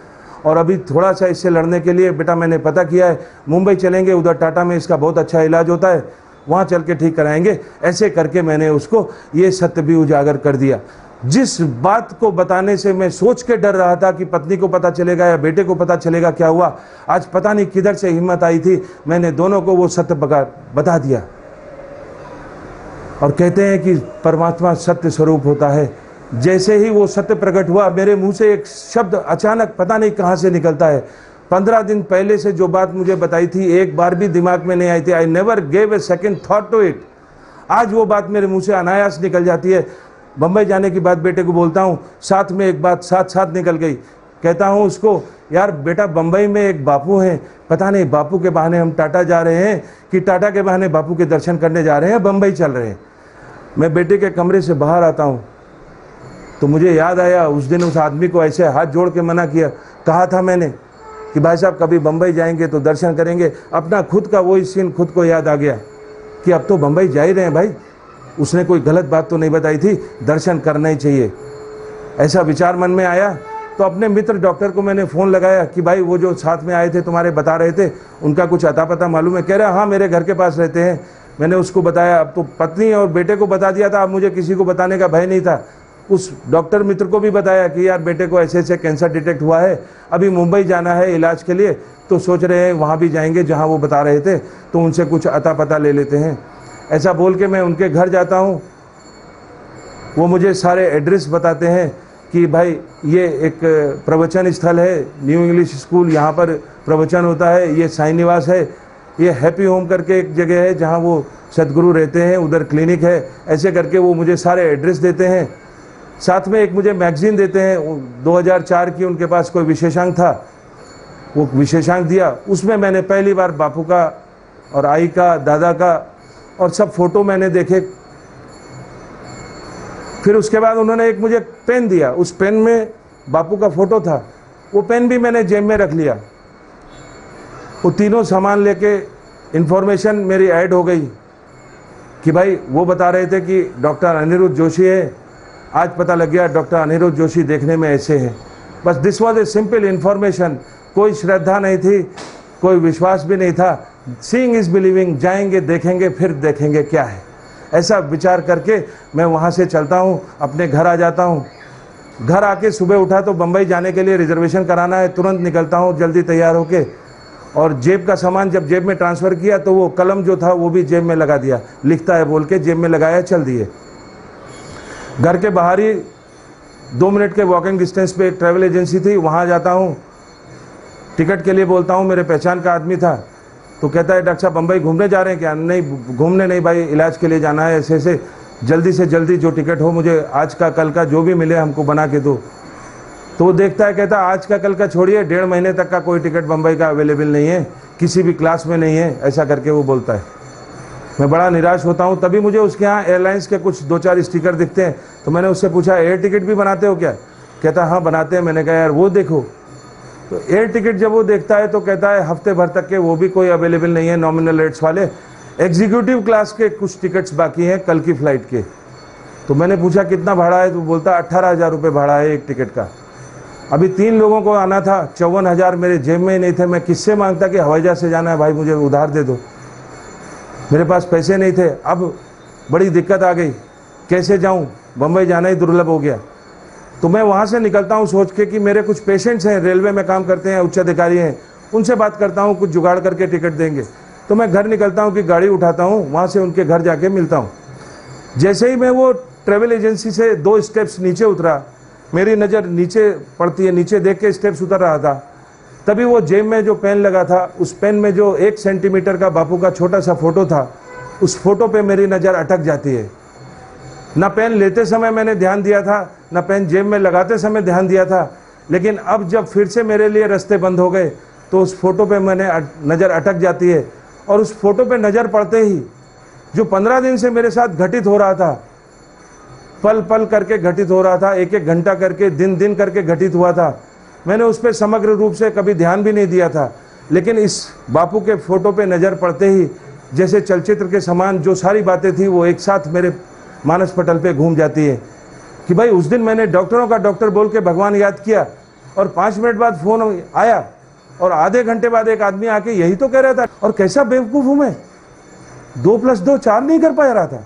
और अभी थोड़ा सा इससे लड़ने के लिए बेटा मैंने पता किया है, मुंबई चलेंगे, उधर टाटा में इसका बहुत अच्छा इलाज होता है, वहाँ चल के ठीक कराएंगे। ऐसे करके मैंने उसको ये सत्य भी उजागर कर दिया। जिस बात को बताने से मैं सोच के डर रहा था कि पत्नी को पता चलेगा या बेटे को पता चलेगा क्या हुआ, आज पता नहीं किधर से हिम्मत आई थी, मैंने दोनों को वो सत्य बता दिया। और कहते हैं कि परमात्मा सत्य स्वरूप होता है। जैसे ही वो सत्य प्रकट हुआ, मेरे मुंह से एक शब्द अचानक पता नहीं कहाँ से निकलता है। 15 दिन पहले से जो बात मुझे बताई थी एक बार भी दिमाग में नहीं आई थी। I never gave a second thought to it. आज वो बात मेरे मुंह से अनायास निकल जाती है। बम्बई जाने की बात बेटे को बोलता हूँ, साथ में एक बात साथ साथ निकल गई। कहता हूँ उसको, यार बेटा बम्बई में एक बापू हैं, पता नहीं बापू के बहाने हम टाटा जा रहे हैं कि टाटा के बहाने बापू के दर्शन करने जा रहे हैं, बम्बई चल रहे हैं। मैं बेटे के कमरे से बाहर आता हूँ तो मुझे याद आया उस दिन उस आदमी को ऐसे हाथ जोड़ के मना किया, कहा था मैंने कि भाई साहब कभी बम्बई जाएंगे तो दर्शन करेंगे। अपना खुद का वही सीन खुद को याद आ गया कि अब तो बम्बई जा ही रहे हैं भाई, उसने कोई गलत बात तो नहीं बताई थी, दर्शन करना ही चाहिए। ऐसा विचार मन में आया तो अपने मित्र डॉक्टर को मैंने फ़ोन लगाया कि भाई वो जो साथ में आए थे तुम्हारे बता रहे थे, उनका कुछ अता पता मालूम है? कह रहा हाँ मेरे घर के पास रहते हैं। मैंने उसको बताया, अब तो पत्नी और बेटे को बता दिया था, अब मुझे किसी को बताने का भय नहीं था। उस डॉक्टर मित्र को भी बताया कि यार बेटे को ऐसे ऐसे कैंसर डिटेक्ट हुआ है, अभी मुंबई जाना है इलाज के लिए, तो सोच रहे हैं वहाँ भी जाएंगे जहाँ वो बता रहे थे, तो उनसे कुछ अता पता ले लेते हैं। ऐसा बोल के मैं उनके घर जाता हूँ। वो मुझे सारे एड्रेस बताते हैं कि भाई ये एक प्रवचन स्थल है, न्यू इंग्लिश स्कूल, यहाँ पर प्रवचन होता है, ये साईं निवास है, ये हैप्पी होम करके एक जगह है जहाँ वो सदगुरु रहते हैं, उधर क्लिनिक है। ऐसे करके वो मुझे सारे एड्रेस देते हैं। साथ में एक मुझे मैगजीन देते हैं, 2004 की उनके पास कोई विशेषांक था, वो विशेषांक दिया। उसमें मैंने पहली बार बापू का और आई का, दादा का और सब फोटो मैंने देखे। फिर उसके बाद उन्होंने एक मुझे पेन दिया, उस पेन में बापू का फोटो था, वो पेन भी मैंने जेब में रख लिया। वो तीनों सामान लेके इन्फॉर्मेशन मेरी ऐड हो गई कि भाई वो बता रहे थे कि डॉक्टर अनिरुद्ध जोशी है, आज पता लग गया डॉक्टर अनिरुद्ध जोशी देखने में ऐसे है। बस this was a simple information, कोई श्रद्धा नहीं थी, कोई विश्वास भी नहीं था। सीइंग इज बिलीविंग, जाएंगे देखेंगे फिर देखेंगे क्या है, ऐसा विचार करके मैं वहाँ से चलता हूँ, अपने घर आ जाता हूँ। घर आके सुबह उठा तो बम्बई जाने के लिए रिजर्वेशन कराना है, तुरंत निकलता हूँ जल्दी तैयार होके, और जेब का सामान जब जेब में ट्रांसफ़र किया तो वो कलम जो था वो भी जेब में लगा दिया, लिखता है बोल के जेब में लगाया, चल दिए। घर के बाहर ही 2 मिनट के वॉकिंग डिस्टेंस पे एक ट्रैवल एजेंसी थी, वहाँ जाता हूँ, टिकट के लिए बोलता हूँ, मेरे पहचान का आदमी था, तो कहता है डॉक्टर साहब बम्बई घूमने जा रहे हैं क्या? नहीं घूमने नहीं भाई, इलाज के लिए जाना है, ऐसे ऐसे, जल्दी से जल्दी जो टिकट हो मुझे आज का कल का जो भी मिले हमको बना के दो। तो वो देखता है, कहता है आज का कल का छोड़िए, 1.5 महीने तक का कोई टिकट बम्बई का अवेलेबल नहीं है, किसी भी क्लास में नहीं है, ऐसा करके वो बोलता है। मैं बड़ा निराश होता हूँ। तभी मुझे उसके यहाँ एयरलाइंस के कुछ 2-4 स्टिकर दिखते हैं, तो मैंने उससे पूछा एयर टिकट भी बनाते हो क्या? कहता हाँ बनाते हैं। मैंने कहा यार वो देखो, तो एयर टिकट जब वो देखता है तो कहता है हफ्ते भर तक के वो भी कोई अवेलेबल नहीं है, नॉमिनल रेट्स वाले, एग्जीक्यूटिव क्लास के कुछ टिकट्स बाकी हैं कल की फ़्लाइट के। तो मैंने पूछा कितना भाड़ा है? तो बोलता 18,000 रुपये भाड़ा है एक टिकट का। अभी 3 लोगों को आना था, 54,000 मेरे जेब में ही नहीं थे। मैं किससे मांगता कि हवाई जहाज से जाना है भाई, मुझे उधार दे दो, मेरे पास पैसे नहीं थे। अब बड़ी दिक्कत आ गई, कैसे जाऊं, बम्बई जाना ही दुर्लभ हो गया। तो मैं वहाँ से निकलता हूँ सोच के कि मेरे कुछ पेशेंट्स हैं, रेलवे में काम करते हैं, उच्च अधिकारी हैं, उनसे बात करता हूँ, कुछ जुगाड़ करके टिकट देंगे। तो मैं घर निकलता हूँ कि गाड़ी उठाता हूँ, वहाँ से उनके घर जाके मिलता हूँ। जैसे ही मैं वो ट्रैवल एजेंसी से 2 स्टेप्स नीचे उतरा, मेरी नज़र नीचे पड़ती है, नीचे देख के स्टेप्स उतर रहा था, तभी वो जेब में जो पेन लगा था, उस पेन में जो 1 सेंटीमीटर का बापू का छोटा सा फोटो था, उस फोटो पे मेरी नज़र अटक जाती है। ना पेन लेते समय मैंने ध्यान दिया था, ना पेन जेब में लगाते समय ध्यान दिया था, लेकिन अब जब फिर से मेरे लिए रास्ते बंद हो गए तो उस फोटो पे मैंने नज़र अटक जाती है। और उस फोटो पे नज़र पड़ते ही जो 15 दिन से मेरे साथ घटित हो रहा था, पल पल करके घटित हो रहा था, 1-1 घंटा करके, दिन दिन करके घटित हुआ था, मैंने उस पर समग्र रूप से कभी ध्यान भी नहीं दिया था। लेकिन इस बापू के फोटो पे नज़र पड़ते ही जैसे चलचित्र के समान जो सारी बातें थी वो एक साथ मेरे मानस पटल पे घूम जाती है कि भाई उस दिन मैंने डॉक्टरों का डॉक्टर बोल के भगवान याद किया, और 5 मिनट बाद फ़ोन आया, और आधे घंटे बाद एक आदमी आके यही तो कह रहा था। और कैसा बेवकूफ़ हूँ मैं, 2+2 4 नहीं कर पा रहा था।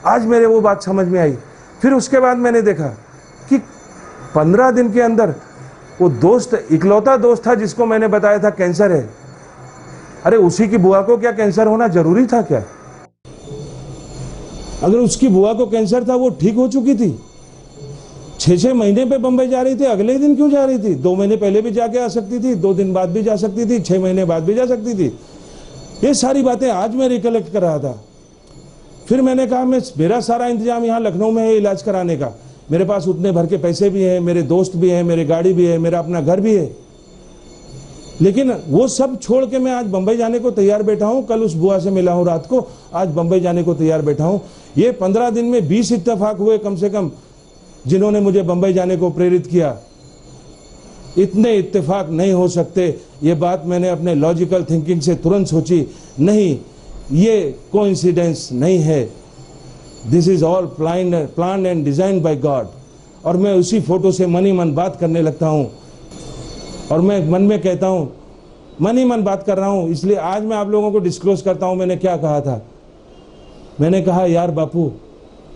आज मेरे वो बात समझ में आई। फिर उसके बाद मैंने देखा कि 15 दिन के अंदर वो दोस्त, इकलौता दोस्त था जिसको मैंने बताया था कैंसर है, अरे उसी की बुआ को क्या कैंसर होना जरूरी था क्या? अगर उसकी बुआ को कैंसर था, वो ठीक हो चुकी थी, 6-6 महीने पे बंबई जा रही थी, अगले दिन क्यों जा रही थी? 2 महीने पहले भी जाके आ सकती थी, 2 दिन बाद भी जा सकती थी, 6 महीने बाद भी जा सकती थी। ये सारी बातें आज मैं रिकलेक्ट कर रहा था। फिर मैंने कहा मेरा सारा इंतजाम यहाँ लखनऊ में है इलाज कराने का, मेरे पास उतने भर के पैसे भी हैं, मेरे दोस्त भी हैं, मेरे गाड़ी भी है, मेरा अपना घर भी है, लेकिन वो सब छोड़ के मैं आज बंबई जाने को तैयार बैठा हूँ। कल उस बुआ से मिला हूँ रात को, आज बंबई जाने को तैयार बैठा हूँ। ये 15 दिन में 20 इत्तेफाक हुए कम से कम, जिन्होंने मुझे बंबई जाने को प्रेरित किया। इतने इत्तेफाक नहीं हो सकते, ये बात मैंने अपने लॉजिकल थिंकिंग से तुरंत सोची। नहीं, ये कोइंसिडेंस नहीं है, this is all plan and design by God. और मैं उसी फोटो से मन ही मन बात करने लगता हूँ, और मैं मन में कहता हूँ, मन ही मन बात कर रहा हूँ। इसलिए आज मैं आप लोगों को डिस्क्लोज करता हूँ मैंने क्या कहा था। मैंने कहा यार बापू,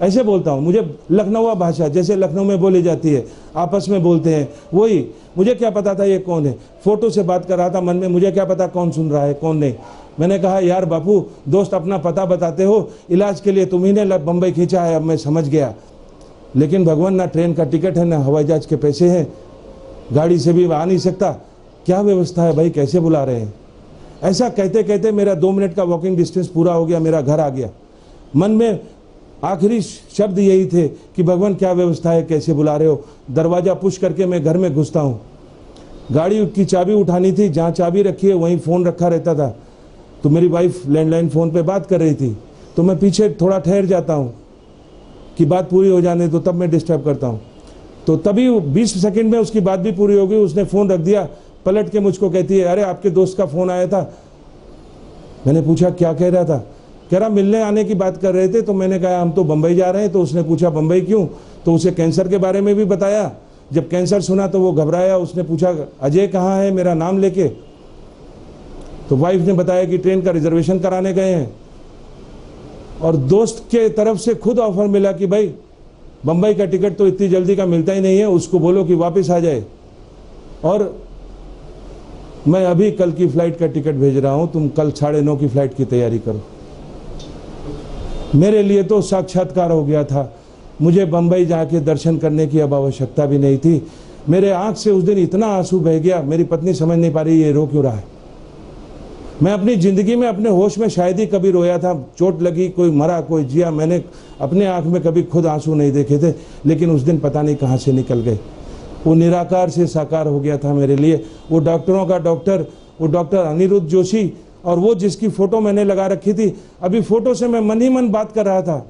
ऐसे बोलता हूँ, मुझे लखनऊ भाषा जैसे लखनऊ में बोली जाती है, आपस में बोलते हैं वही, मुझे क्या पता था ये कौन है। फोटो से बात कर रहा था मन में, मुझे क्या पता कौन सुन रहा है कौन नहीं। मैंने कहा यार बापू, दोस्त अपना पता बताते हो, इलाज के लिए तुम्ही ने बम्बई खींचा है, अब मैं समझ गया, लेकिन भगवान ना ट्रेन का टिकट है, ना हवाई जहाज के पैसे हैं, गाड़ी से भी आ नहीं सकता, क्या व्यवस्था है भाई, कैसे बुला रहे हैं। ऐसा कहते कहते मेरा 2 मिनट का वॉकिंग डिस्टेंस पूरा हो गया, मेरा घर आ गया। मन में आखिरी शब्द यही थे कि भगवान क्या व्यवस्था है, कैसे बुला रहे हो। दरवाज़ा पुश करके मैं घर में घुसता हूँ। गाड़ी की चाबी उठानी थी, जहाँ चाबी रखी है वहीं फ़ोन रखा रहता था, तो मेरी वाइफ लैंडलाइन फ़ोन पे बात कर रही थी, तो मैं पीछे थोड़ा ठहर जाता हूँ कि बात पूरी हो जाने, तो तब मैं डिस्टर्ब करता हूँ। तो तभी 20 सेकंड में उसकी बात भी पूरी हो गई, उसने फ़ोन रख दिया। पलट के मुझको कहती है, अरे आपके दोस्त का फ़ोन आया था। मैंने पूछा क्या कह रहा था? कह रहा मिलने आने की बात कर रहे थे। तो मैंने कहा हम तो बम्बई जा रहे हैं। तो उसने पूछा बम्बई क्यों? तो उसे कैंसर के बारे में भी बताया। जब कैंसर सुना तो वो घबराया। उसने पूछा अजय कहाँ है, मेरा नाम लेके। तो वाइफ ने बताया कि ट्रेन का रिजर्वेशन कराने गए हैं। और दोस्त के तरफ से खुद ऑफर मिला कि भाई बम्बई का टिकट तो इतनी जल्दी का मिलता ही नहीं है, उसको बोलो कि वापस आ जाए, और मैं अभी कल की फ्लाइट का टिकट भेज रहा हूं, तुम कल 9:30 की फ्लाइट की तैयारी करो। मेरे लिए तो साक्षात्कार हो गया था। मुझे बम्बई जाके दर्शन करने की अब आवश्यकता भी नहीं थी। मेरे आंख से उस दिन इतना आंसू बह गया, मेरी पत्नी समझ नहीं पा रही ये रो क्यों रहा है। मैं अपनी ज़िंदगी में अपने होश में शायद ही कभी रोया था। चोट लगी, कोई मरा, कोई जिया, मैंने अपने आंख में कभी खुद आंसू नहीं देखे थे। लेकिन उस दिन पता नहीं कहाँ से निकल गए। वो निराकार से साकार हो गया था मेरे लिए। वो डॉक्टरों का डॉक्टर, वो डॉक्टर अनिरुद्ध जोशी, और वो जिसकी फ़ोटो मैंने लगा रखी थी। अभी फ़ोटो से मैं मन ही मन बात कर रहा था।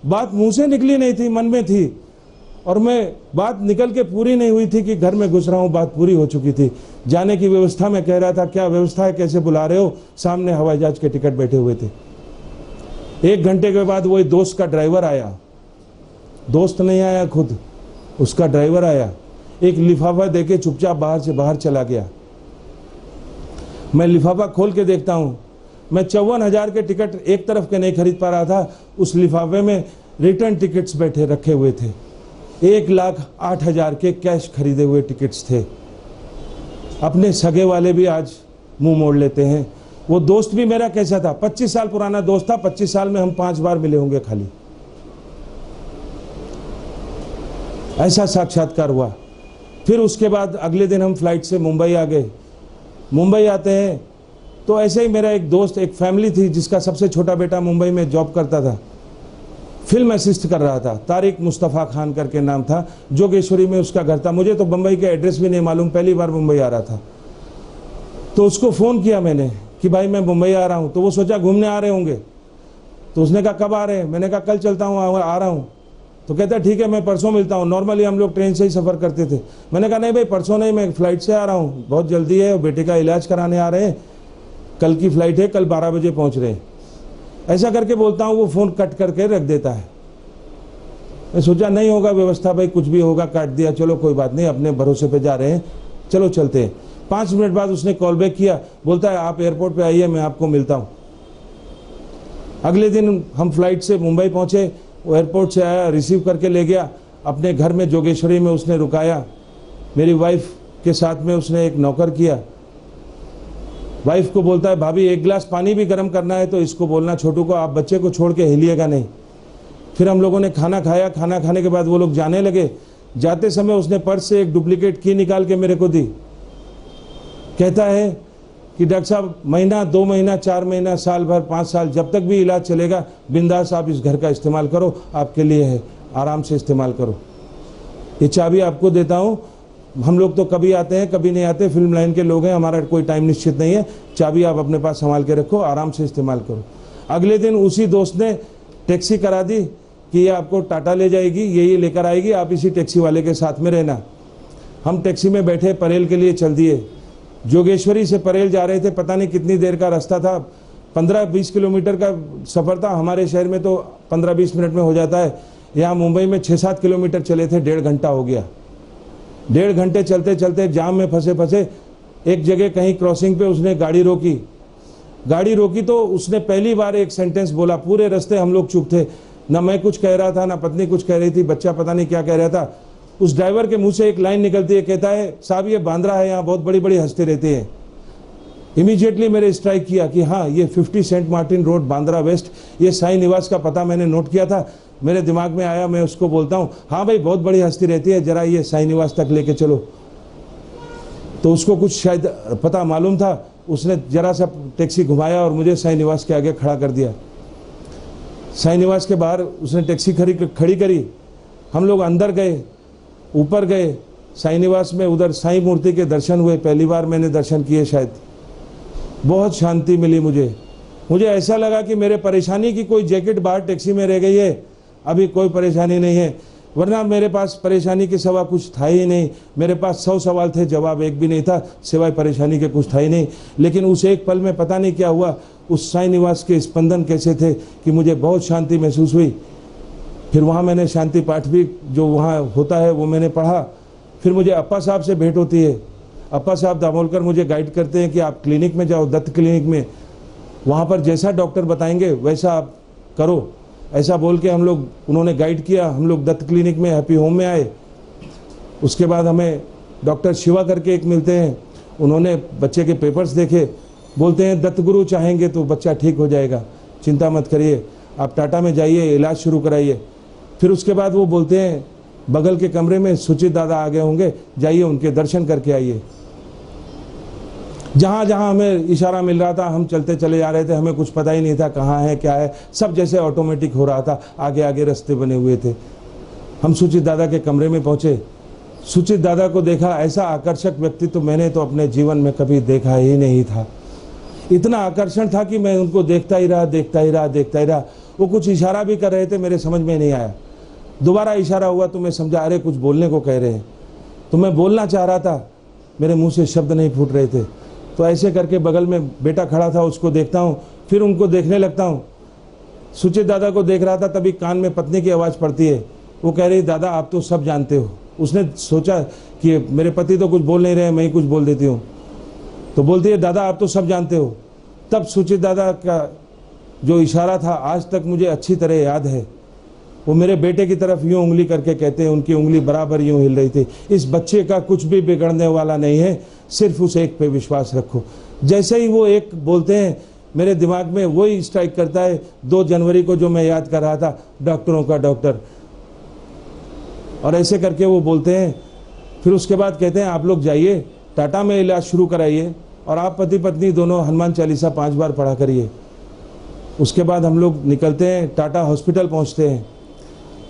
बात मुँह से निकली नहीं थी, मन में थी। और मैं बात निकल के पूरी नहीं हुई थी कि घर में घुस रहा हूँ, बात पूरी हो चुकी थी। जाने की व्यवस्था में कह रहा था, क्या व्यवस्था है, कैसे बुला रहे हो? सामने हवाई जहाज के टिकट बैठे हुए थे। 1 घंटे के बाद वही दोस्त का ड्राइवर आया। दोस्त नहीं आया खुद, उसका ड्राइवर आया। एक लिफाफा देके चुपचाप बाहर से बाहर चला गया। मैं लिफाफा खोल के देखता हूँ, मैं 54,000 के टिकट एक तरफ के नहीं खरीद पा रहा था। उस लिफाफे में रिटर्न टिकट्स बैठे रखे हुए थे। 1,08,000 के कैश खरीदे हुए टिकट्स थे। अपने सगे वाले भी आज मुंह मोड़ लेते हैं। वो दोस्त भी मेरा कैसा था? 25 साल पुराना दोस्त था। 25 साल में हम 5 बार मिले होंगे खाली। ऐसा साक्षात्कार हुआ। फिर उसके बाद अगले दिन हम फ्लाइट से मुंबई आ गए। मुंबई आते हैं तो ऐसे ही मेरा एक दोस्त, एक फैमिली थी जिसका सबसे छोटा बेटा मुंबई में जॉब करता था, फिल्म असिस्ट कर रहा था। तारिक मुस्तफ़ा खान करके नाम था। जोगेश्वरी में उसका घर था। मुझे तो बम्बई का एड्रेस भी नहीं मालूम, पहली बार मुंबई आ रहा था। तो उसको फ़ोन किया मैंने कि भाई मैं मुंबई आ रहा हूँ। तो वो सोचा घूमने आ रहे होंगे। तो उसने कहा कब आ रहे हैं? मैंने कहा कल चलता हूँ, आ रहा हूँ। तो कहता ठीक है, मैं परसों मिलता हूँ। नॉर्मली हम लोग ट्रेन से ही सफ़र करते थे। मैंने कहा नहीं भाई, परसों नहीं, मैं फ़्लाइट से आ रहा हूँ, बहुत जल्दी है, बेटे का इलाज कराने आ रहे हैं, कल की फ़्लाइट है, कल 12 बजे पहुँच रहे हैं। ऐसा करके बोलता हूँ, वो फ़ोन कट करके रख देता है। मैं सोचा नहीं होगा व्यवस्था, भाई कुछ भी होगा, काट दिया, चलो कोई बात नहीं, अपने भरोसे पे जा रहे हैं, चलो चलते हैं। 5 मिनट बाद उसने कॉल बैक किया, बोलता है आप एयरपोर्ट पे आइए, मैं आपको मिलता हूँ। अगले दिन हम फ्लाइट से मुंबई पहुँचे। वो एयरपोर्ट से आया, रिसीव करके ले गया अपने घर में जोगेश्वरी में उसने रुकाया। मेरी वाइफ के साथ में उसने एक नौकर किया। वाइफ को बोलता है भाभी 1 गिलास पानी भी गर्म करना है तो इसको बोलना छोटू को, आप बच्चे को छोड़ के हिलिएगा नहीं। फिर हम लोगों ने खाना खाया। खाना खाने के बाद वो लोग जाने लगे। जाते समय उसने पर्स से एक डुप्लीकेट की निकाल के मेरे को दी। कहता है कि डॉक्टर साहब, महीना, 2 महीना, 4 महीना, साल भर, 5 साल, जब तक भी इलाज चलेगा, बिंदास आप इस घर का इस्तेमाल करो, आपके लिए है, आराम से इस्तेमाल करो। ये चाबी आपको देता हूँ। हम लोग तो कभी आते हैं कभी नहीं आते, फिल्म लाइन के लोग हैं, हमारा कोई टाइम निश्चित नहीं है। चाबी आप अपने पास संभाल के रखो, आराम से इस्तेमाल करो। अगले दिन उसी दोस्त ने टैक्सी करा दी कि ये आपको टाटा ले जाएगी, ये लेकर आएगी, आप इसी टैक्सी वाले के साथ में रहना। हम टैक्सी में बैठे, परेल के लिए चल दिए। जोगेश्वरी से परेल जा रहे थे, पता नहीं कितनी देर का रास्ता था, 15-20 किलोमीटर का सफ़र था। हमारे शहर में तो 15-20 मिनट में हो जाता है, यहाँ मुंबई में 6-7 किलोमीटर चले थे, 1.5 घंटा हो गया। 1.5 घंटे चलते चलते जाम में फंसे एक जगह कहीं क्रॉसिंग पे उसने गाड़ी रोकी तो उसने पहली बार एक सेंटेंस बोला। पूरे रास्ते हम लोग चुप थे, ना मैं कुछ कह रहा था, ना पत्नी कुछ कह रही थी, बच्चा पता नहीं क्या कह रहा था। उस ड्राइवर के मुंह से एक लाइन निकलती है, कहता है साहब ये बांद्रा है, यहाँ बहुत बड़ी बड़ी हस्ती रहती है। इमीडिएटली मेरे स्ट्राइक किया कि हाँ, ये 50 Saint Martin road, Bandra west, Sai Niwas निवास का पता मैंने नोट किया था। मेरे दिमाग में आया, मैं उसको बोलता हूँ हाँ भाई बहुत बड़ी हस्ती रहती है, जरा ये साई निवास तक लेके चलो। तो उसको कुछ शायद पता मालूम था, उसने जरा सा टैक्सी घुमाया और मुझे साई निवास के आगे खड़ा कर दिया। साई निवास के बाहर उसने टैक्सी खड़ी करी। हम लोग अंदर गए, ऊपर गए साई निवास में। उधर साई मूर्ति के दर्शन हुए, पहली बार मैंने दर्शन किए शायद। बहुत शांति मिली मुझे ऐसा लगा कि मेरे परेशानी की कोई जैकेट बाहर टैक्सी में रह गई है, अभी कोई परेशानी नहीं है। वरना मेरे पास परेशानी के सिवा कुछ था ही नहीं। मेरे पास 100 सवाल थे, जवाब एक भी नहीं था, सिवाय परेशानी के कुछ था ही नहीं। लेकिन उस एक पल में पता नहीं क्या हुआ, उस साईं निवास के स्पंदन कैसे थे कि मुझे बहुत शांति महसूस हुई। फिर वहाँ मैंने शांति पाठ भी जो वहाँ होता है वो मैंने पढ़ा। फिर मुझे अप्पा साहब से भेंट होती है। अप्पा साहब दामोलकर मुझे गाइड करते हैं कि आप क्लिनिक में जाओ, दत्त क्लिनिक में, वहाँ पर जैसा डॉक्टर बताएंगे वैसा आप करो। ऐसा बोल के उन्होंने गाइड किया। हम लोग दत्त क्लिनिक में हैप्पी होम में आए। उसके बाद हमें डॉक्टर शिवा करके एक मिलते हैं, उन्होंने बच्चे के पेपर्स देखे, बोलते हैं दत्त गुरु चाहेंगे तो बच्चा ठीक हो जाएगा, चिंता मत करिए, आप टाटा में जाइए, इलाज शुरू कराइए। फिर उसके बाद वो बोलते हैं बगल के कमरे में सुचित दादा आ गए होंगे, जाइए उनके दर्शन करके आइए। जहाँ जहाँ हमें इशारा मिल रहा था हम चलते चले जा रहे थे, हमें कुछ पता ही नहीं था कहाँ है क्या है, सब जैसे ऑटोमेटिक हो रहा था, आगे आगे रास्ते बने हुए थे। हम सुचित दादा के कमरे में पहुँचे, सुचित दादा को देखा, ऐसा आकर्षक व्यक्तित्व मैंने तो अपने जीवन में कभी देखा ही नहीं था। इतना आकर्षण था कि मैं उनको देखता ही रहा। वो कुछ इशारा भी कर रहे थे, मेरे समझ में नहीं आया। दोबारा इशारा हुआ तो मैं समझा अरे कुछ बोलने को कह रहे हैं। तो मैं बोलना चाह रहा था, मेरे मुंह से शब्द नहीं फूट रहे थे। तो ऐसे करके बगल में बेटा खड़ा था, उसको देखता हूँ, फिर उनको देखने लगता हूँ। सुचित दादा को देख रहा था, तभी कान में पत्नी की आवाज़ पड़ती है। वो कह रही दादा आप तो सब जानते हो। उसने सोचा कि मेरे पति तो कुछ बोल नहीं रहे, मैं ही कुछ बोल देती हूँ। तो बोलती है दादा आप तो सब जानते हो। तब सुचित दादा का जो इशारा था आज तक मुझे अच्छी तरह याद है। वो मेरे बेटे की तरफ यूं उंगली करके कहते हैं, उनकी उंगली बराबर यूं हिल रही थी, इस बच्चे का कुछ भी बिगड़ने वाला नहीं है, सिर्फ उस एक पे विश्वास रखो। जैसे ही वो एक बोलते हैं मेरे दिमाग में वही स्ट्राइक करता है 2 जनवरी को जो मैं याद कर रहा था, डॉक्टरों का डॉक्टर। और ऐसे करके वो बोलते हैं। फिर उसके बाद कहते हैं आप लोग जाइए टाटा में इलाज शुरू कराइए और आप पति पत्नी दोनों हनुमान चालीसा 5 बार पढ़ा करिए। उसके बाद हम लोग निकलते हैं, टाटा हॉस्पिटल पहुंचते हैं।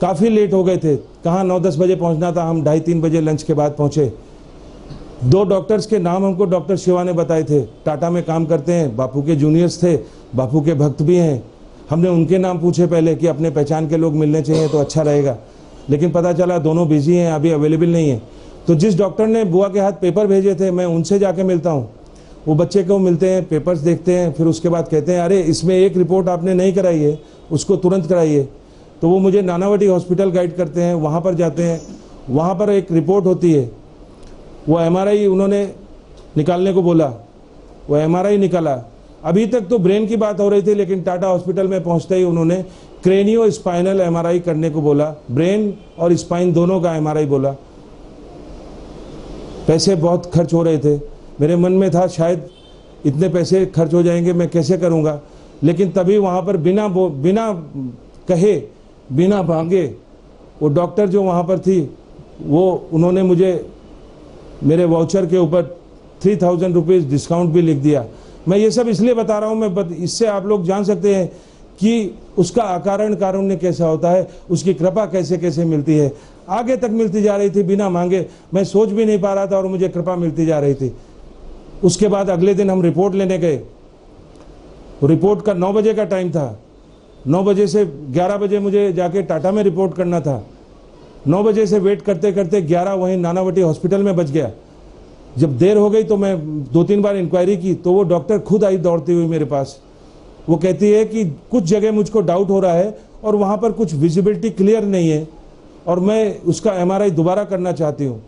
काफ़ी लेट हो गए थे, कहाँ 9-10 बजे पहुंचना था, हम 2:30-3 बजे लंच के बाद पहुंचे। 2 डॉक्टर्स के नाम हमको डॉक्टर शिवा ने बताए थे, टाटा में काम करते हैं, बापू के जूनियर्स थे, बापू के भक्त भी हैं। हमने उनके नाम पूछे पहले कि अपने पहचान के लोग मिलने चाहिए तो अच्छा रहेगा, लेकिन पता चला दोनों बिजी हैं, अभी अवेलेबल नहीं है। तो जिस डॉक्टर ने बुआ के हाथ पेपर भेजे थे मैं उनसे जाके मिलता हूँ। वो बच्चे को मिलते हैं, पेपर्स देखते हैं, फिर उसके बाद कहते हैं अरे इसमें एक रिपोर्ट आपने नहीं कराई है, उसको तुरंत कराइए। तो वो मुझे नानावटी हॉस्पिटल गाइड करते हैं, वहाँ पर जाते हैं। वहाँ पर एक रिपोर्ट होती है, वो MRI उन्होंने निकालने को बोला, वो MRI निकाला। अभी तक तो ब्रेन की बात हो रही थी, लेकिन टाटा हॉस्पिटल में पहुँचते ही उन्होंने क्रेनियो स्पाइनल MRI करने को बोला, ब्रेन और स्पाइन दोनों का MRI बोला। पैसे बहुत खर्च हो रहे थे, मेरे मन में था शायद इतने पैसे खर्च हो जाएंगे, मैं कैसे करूँगा। लेकिन तभी वहाँ पर बिना कहे बिना भागे वो डॉक्टर जो वहाँ पर थी, वो उन्होंने मुझे मेरे वाउचर के ऊपर 3000 रुपीज़ डिस्काउंट भी लिख दिया। मैं ये सब इसलिए बता रहा हूँ, इससे आप लोग जान सकते हैं कि उसका अकारण कारुण्य कैसा होता है, उसकी कृपा कैसे कैसे मिलती है। आगे तक मिलती जा रही थी बिना मांगे, मैं सोच भी नहीं पा रहा था और मुझे कृपा मिलती जा रही थी। उसके बाद अगले दिन हम रिपोर्ट लेने गए। रिपोर्ट का 9 बजे का टाइम था, 9 बजे से 11 बजे मुझे जाके टाटा में रिपोर्ट करना था। 9 बजे से वेट करते करते 11 वहीं नानावटी हॉस्पिटल में बच गया। जब देर हो गई तो मैं 2-3 बार इंक्वायरी की तो वो डॉक्टर खुद आई दौड़ती हुई मेरे पास। वो कहती है कि कुछ जगह मुझको डाउट हो रहा है और वहाँ पर कुछ विजिबिलिटी क्लियर नहीं है और मैं उसका MRI दोबारा करना चाहती हूँ।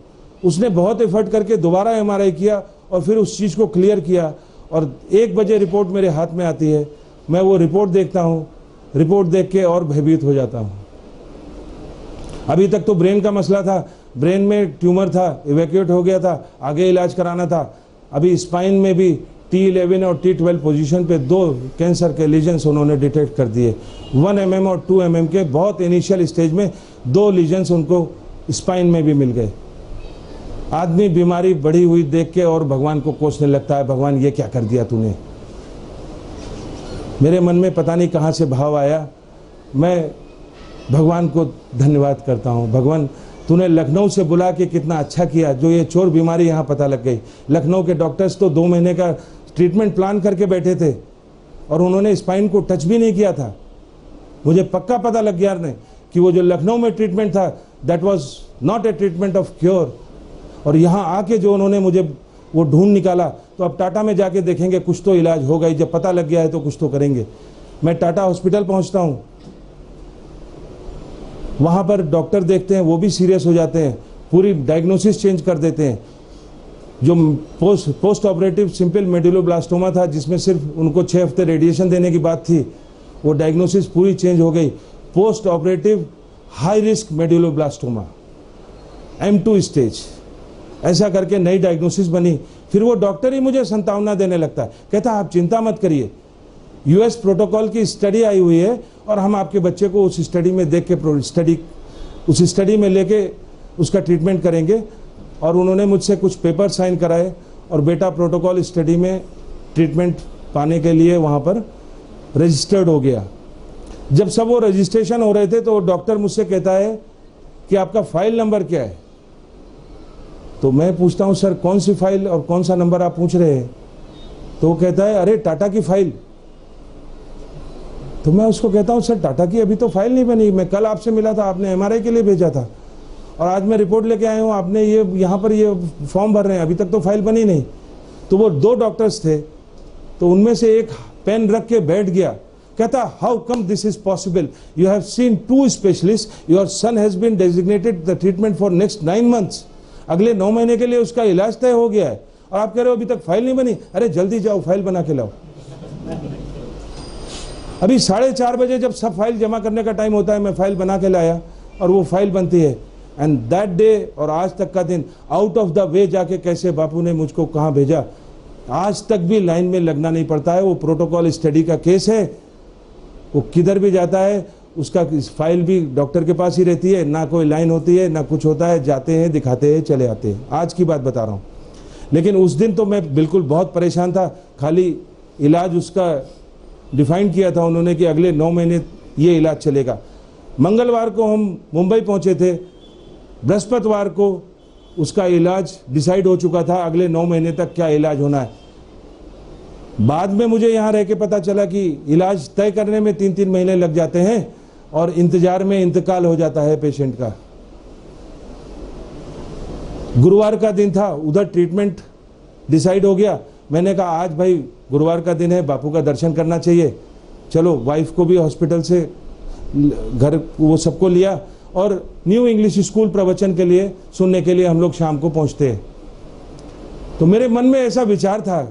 उसने बहुत एफर्ट करके दोबारा MRI किया और फिर उस चीज़ को क्लियर किया और 1 बजे रिपोर्ट मेरे हाथ में आती है। मैं वो रिपोर्ट देखता हूँ, रिपोर्ट देख के और भयभीत हो जाता हूँ। अभी तक तो ब्रेन का मसला था, ब्रेन में ट्यूमर था, इवैक्यूएट हो गया था, आगे इलाज कराना था। अभी स्पाइन में भी T11 और T12 पोजीशन पे 2 कैंसर के लीजन्स उन्होंने डिटेक्ट कर दिए। 1 mm और 2 mm के बहुत इनिशियल स्टेज में 2 लीजन्स उनको स्पाइन में भी मिल गए। आदमी बीमारी बढ़ी हुई देख के और भगवान को कोसने लगता है, भगवान ये क्या कर दिया तूने। मेरे मन में पता नहीं कहाँ से भाव आया, मैं भगवान को धन्यवाद करता हूँ। भगवान तूने लखनऊ से बुला के कितना अच्छा किया, जो ये चोर बीमारी यहाँ पता लग गई। लखनऊ के डॉक्टर्स तो 2 महीने का ट्रीटमेंट प्लान करके बैठे थे और उन्होंने स्पाइन को टच भी नहीं किया था। मुझे पक्का पता लग गया कि वो जो लखनऊ में ट्रीटमेंट था that was not a treatment of cure. और यहाँ आके जो उन्होंने मुझे वो ढूंढ निकाला, तो अब टाटा में जाके देखेंगे कुछ तो इलाज होगा ही, जब पता लग गया है तो कुछ तो करेंगे। मैं टाटा हॉस्पिटल पहुंचता हूं, वहां पर डॉक्टर देखते हैं, वो भी सीरियस हो जाते हैं, पूरी डायग्नोसिस चेंज कर देते हैं। जो पोस्ट ऑपरेटिव सिंपल मेडुलोब्लास्टोमा था, जिसमें सिर्फ उनको 6 हफ्ते रेडिएशन देने की बात थी, वो डायग्नोसिस पूरी चेंज हो गई। Post operative high risk medulloblastoma M2 stage, ऐसा करके नई डायग्नोसिस बनी। फिर वो डॉक्टर ही मुझे सांत्वना देने लगता है, कहता है आप चिंता मत करिए, US प्रोटोकॉल की स्टडी आई हुई है और हम आपके बच्चे को उस स्टडी में देख के उस स्टडी में लेके उसका ट्रीटमेंट करेंगे। और उन्होंने मुझसे कुछ पेपर साइन कराए और बेटा प्रोटोकॉल स्टडी में ट्रीटमेंट पाने के लिए वहाँ पर रजिस्टर्ड हो गया। जब सब वो रजिस्ट्रेशन हो रहे थे तो डॉक्टर मुझसे कहता है कि आपका फाइल नंबर क्या है। तो मैं पूछता हूँ सर कौन सी फाइल और कौन सा नंबर आप पूछ रहे हैं? तो वो कहता है अरे टाटा की फाइल। तो मैं उसको कहता हूँ सर टाटा की अभी तो फाइल नहीं बनी, मैं कल आपसे मिला था, आपने MRI के लिए भेजा था और आज मैं रिपोर्ट लेके आया हूँ, आपने ये यहाँ पर ये फॉर्म भर रहे हैं, अभी तक तो फाइल बनी नहीं। तो वो 2 डॉक्टर्स थे, तो उनमें से एक पेन रख के बैठ गया, कहता how come this is possible, you have seen 2 specialist, your son has been designated the treatment for next 9 months, अगले 9 महीने के लिए उसका इलाज तय हो गया है और आप कह रहे हो अभी तक फाइल नहीं बनी। अरे जल्दी जाओ फाइल बना के लाओ। अभी 4:30 बजे जब सब फाइल जमा करने का टाइम होता है, मैं फाइल बना के लाया और वो फाइल बनती है। एंड दैट डे और आज तक का दिन आउट ऑफ द वे जाके कैसे बापू ने मुझको कहाँ भेजा, आज तक भी लाइन में लगना नहीं पड़ता है। वो प्रोटोकॉल स्टडी का केस है, वो किधर भी जाता है उसका फाइल भी डॉक्टर के पास ही रहती है, ना कोई लाइन होती है ना कुछ होता है, जाते हैं दिखाते हैं चले आते हैं। आज की बात बता रहा हूँ। लेकिन उस दिन तो मैं बिल्कुल बहुत परेशान था। खाली इलाज उसका डिफाइन किया था उन्होंने कि अगले 9 महीने ये इलाज चलेगा। मंगलवार को हम मुंबई पहुंचे थे, बृहस्पतिवार को उसका इलाज डिसाइड हो चुका था, अगले 9 महीने तक क्या इलाज होना है। बाद में मुझे यहाँ रह के पता चला कि इलाज तय करने में 3-3 महीने लग जाते हैं और इंतजार में इंतकाल हो जाता है पेशेंट का। गुरुवार का दिन था, उधर ट्रीटमेंट डिसाइड हो गया। मैंने कहा आज भाई गुरुवार का दिन है, बापू का दर्शन करना चाहिए, चलो वाइफ को भी हॉस्पिटल से घर वो सबको लिया और न्यू इंग्लिश स्कूल प्रवचन के लिए सुनने के लिए हम लोग शाम को पहुंचते हैं। तो मेरे मन में ऐसा विचार था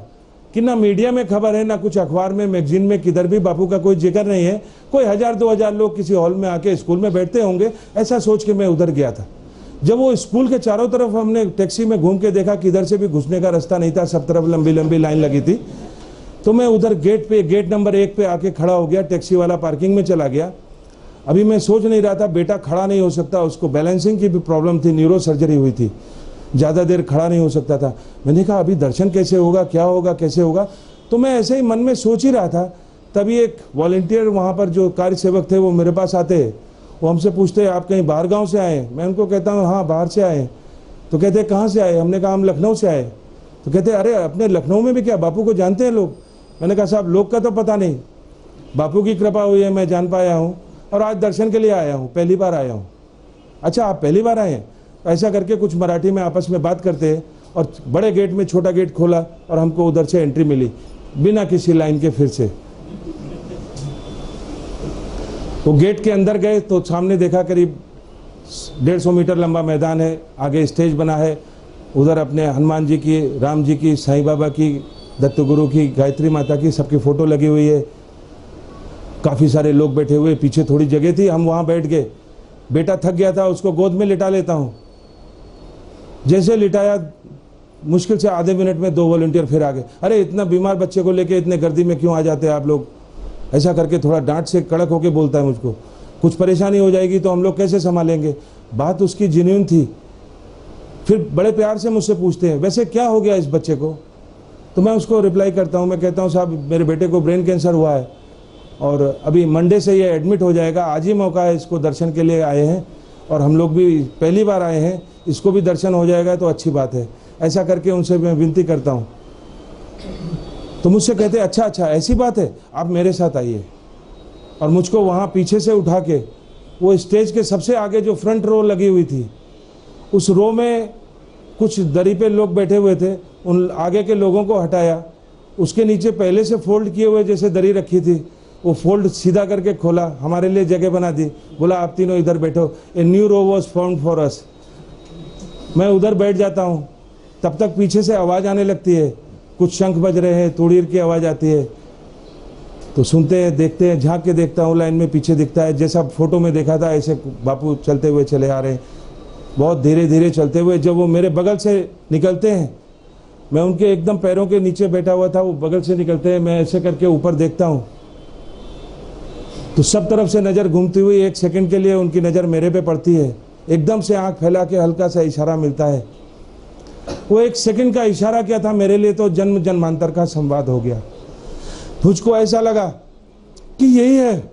कि ना मीडिया में खबर है ना कुछ अखबार में मैगजीन में, किधर भी बापू का कोई जिक्र नहीं है, कोई 1000-2000 लोग किसी हॉल में आके स्कूल में बैठते होंगे, ऐसा सोच के मैं उधर गया था। जब वो स्कूल के चारों तरफ हमने टैक्सी में घूम के देखा, किधर से भी घुसने का रास्ता नहीं था, सब तरफ लंबी लंबी लाइन लगी थी। तो मैं उधर गेट नंबर 1 पे आके खड़ा हो गया, टैक्सी वाला पार्किंग में चला गया। अभी मैं सोच नहीं रहा था, बेटा खड़ा नहीं हो सकता, उसको बैलेंसिंग की भी प्रॉब्लम थी, न्यूरो सर्जरी हुई थी, ज़्यादा देर खड़ा नहीं हो सकता था। मैंने कहा अभी दर्शन कैसे होगा, क्या होगा, कैसे होगा। तो मैं ऐसे ही मन में सोच ही रहा था, तभी एक वॉलंटियर वहाँ पर जो कार्य सेवक थे वो मेरे पास आते, वो हमसे पूछते आप कहीं बाहर गाँव से आए? मैं उनको कहता हूँ हाँ बाहर से आए। तो कहते कहाँ से आए? हमने कहा हम लखनऊ से आए। तो कहते अरे अपने लखनऊ में भी क्या बापू को जानते हैं लोग? मैंने कहा साहब लोग का तो पता नहीं, बापू की कृपा हुई है, मैं जान पाया हूँ और आज दर्शन के लिए आया हूँ, पहली बार आया हूँ। अच्छा आप पहली बार आए हैं? ऐसा करके कुछ मराठी में आपस में बात करते हैं और बड़े गेट में छोटा गेट खोला और हमको उधर से एंट्री मिली बिना किसी लाइन के। फिर से वो गेट के अंदर गए तो सामने देखा करीब 150 मीटर लंबा मैदान है, आगे स्टेज बना है, उधर अपने हनुमान जी की, राम जी की, साईं बाबा की, दत्तगुरु की, गायत्री माता की, सबकी फोटो लगी हुई है। काफ़ी सारे लोग बैठे हुए, पीछे थोड़ी जगह थी, हम वहाँ बैठ गए। बेटा थक गया था, उसको गोद में लिटा लेता हूँ। जैसे लिटाया, मुश्किल से आधे मिनट में 2 वॉलंटियर फिर आ गए। अरे इतना बीमार बच्चे को लेके इतने गर्दी में क्यों आ जाते हैं आप लोग? ऐसा करके थोड़ा डांट से कड़क होके बोलता है मुझको, कुछ परेशानी हो जाएगी तो हम लोग कैसे संभालेंगे। बात उसकी जेन्युइन थी। फिर बड़े प्यार से मुझसे पूछते हैं वैसे क्या हो गया इस बच्चे को? तो मैं उसको रिप्लाई करता हूँ, मैं कहता हूँ साहब मेरे बेटे को ब्रेन कैंसर हुआ है और अभी मंडे से ये एडमिट हो जाएगा, आज ही मौका है, इसको दर्शन के लिए आए हैं और हम लोग भी पहली बार आए हैं, इसको भी दर्शन हो जाएगा तो अच्छी बात है। ऐसा करके उनसे मैं विनती करता हूँ। तो मुझसे कहते अच्छा ऐसी बात है, आप मेरे साथ आइए। और मुझको वहाँ पीछे से उठा के वो स्टेज के सबसे आगे जो फ्रंट रो लगी हुई थी, उस रो में कुछ दरी पे लोग बैठे हुए थे, उन आगे के लोगों को हटाया, उसके नीचे पहले से फोल्ड किए हुए जैसे दरी रखी थी, वो फोल्ड सीधा करके खोला, हमारे लिए जगह बना दी, बोला आप तीनों इधर बैठो, a new row was found for us. मैं उधर बैठ जाता हूँ, तब तक पीछे से आवाज़ आने लगती है, कुछ शंख बज रहे हैं, तुड़ीर की आवाज़ आती है, तो सुनते हैं, देखते हैं, झांक के देखता हूँ, लाइन में पीछे दिखता है जैसा फोटो में देखा था, ऐसे बापू चलते हुए चले आ रहे हैं, बहुत धीरे धीरे चलते हुए। जब वो मेरे बगल से निकलते हैं, मैं उनके एकदम पैरों के नीचे बैठा हुआ था, वो बगल से निकलते हैं, मैं ऐसे करके ऊपर देखता हूँ, तो सब तरफ से नज़र घूमती हुई 1 सेकंड के लिए उनकी नज़र मेरे पे पड़ती है, एकदम से आंख फैला के हल्का सा इशारा मिलता है। वो 1 सेकंड का इशारा क्या था, मेरे लिए तो जन्म जन्मांतर का संवाद हो गया। मुझको ऐसा लगा कि यही है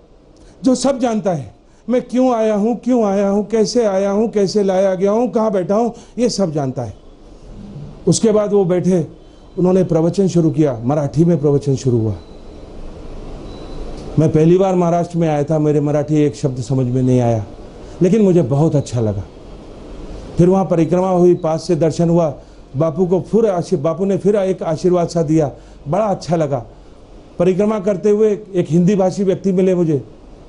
जो सब जानता है, मैं क्यों आया हूँ, कैसे आया हूँ, कैसे लाया गया हूँ, कहाँ बैठा हूँ, ये सब जानता है। उसके बाद वो बैठे, उन्होंने प्रवचन शुरू किया, मराठी में प्रवचन शुरू हुआ। मैं पहली बार महाराष्ट्र में आया था, मेरे मराठी एक शब्द समझ में नहीं आया, लेकिन मुझे बहुत अच्छा लगा। फिर वहाँ परिक्रमा हुई, पास से दर्शन हुआ, बापू को बापू ने फिर एक आशीर्वाद सा दिया, बड़ा अच्छा लगा। परिक्रमा करते हुए एक हिंदी भाषी व्यक्ति मिले मुझे,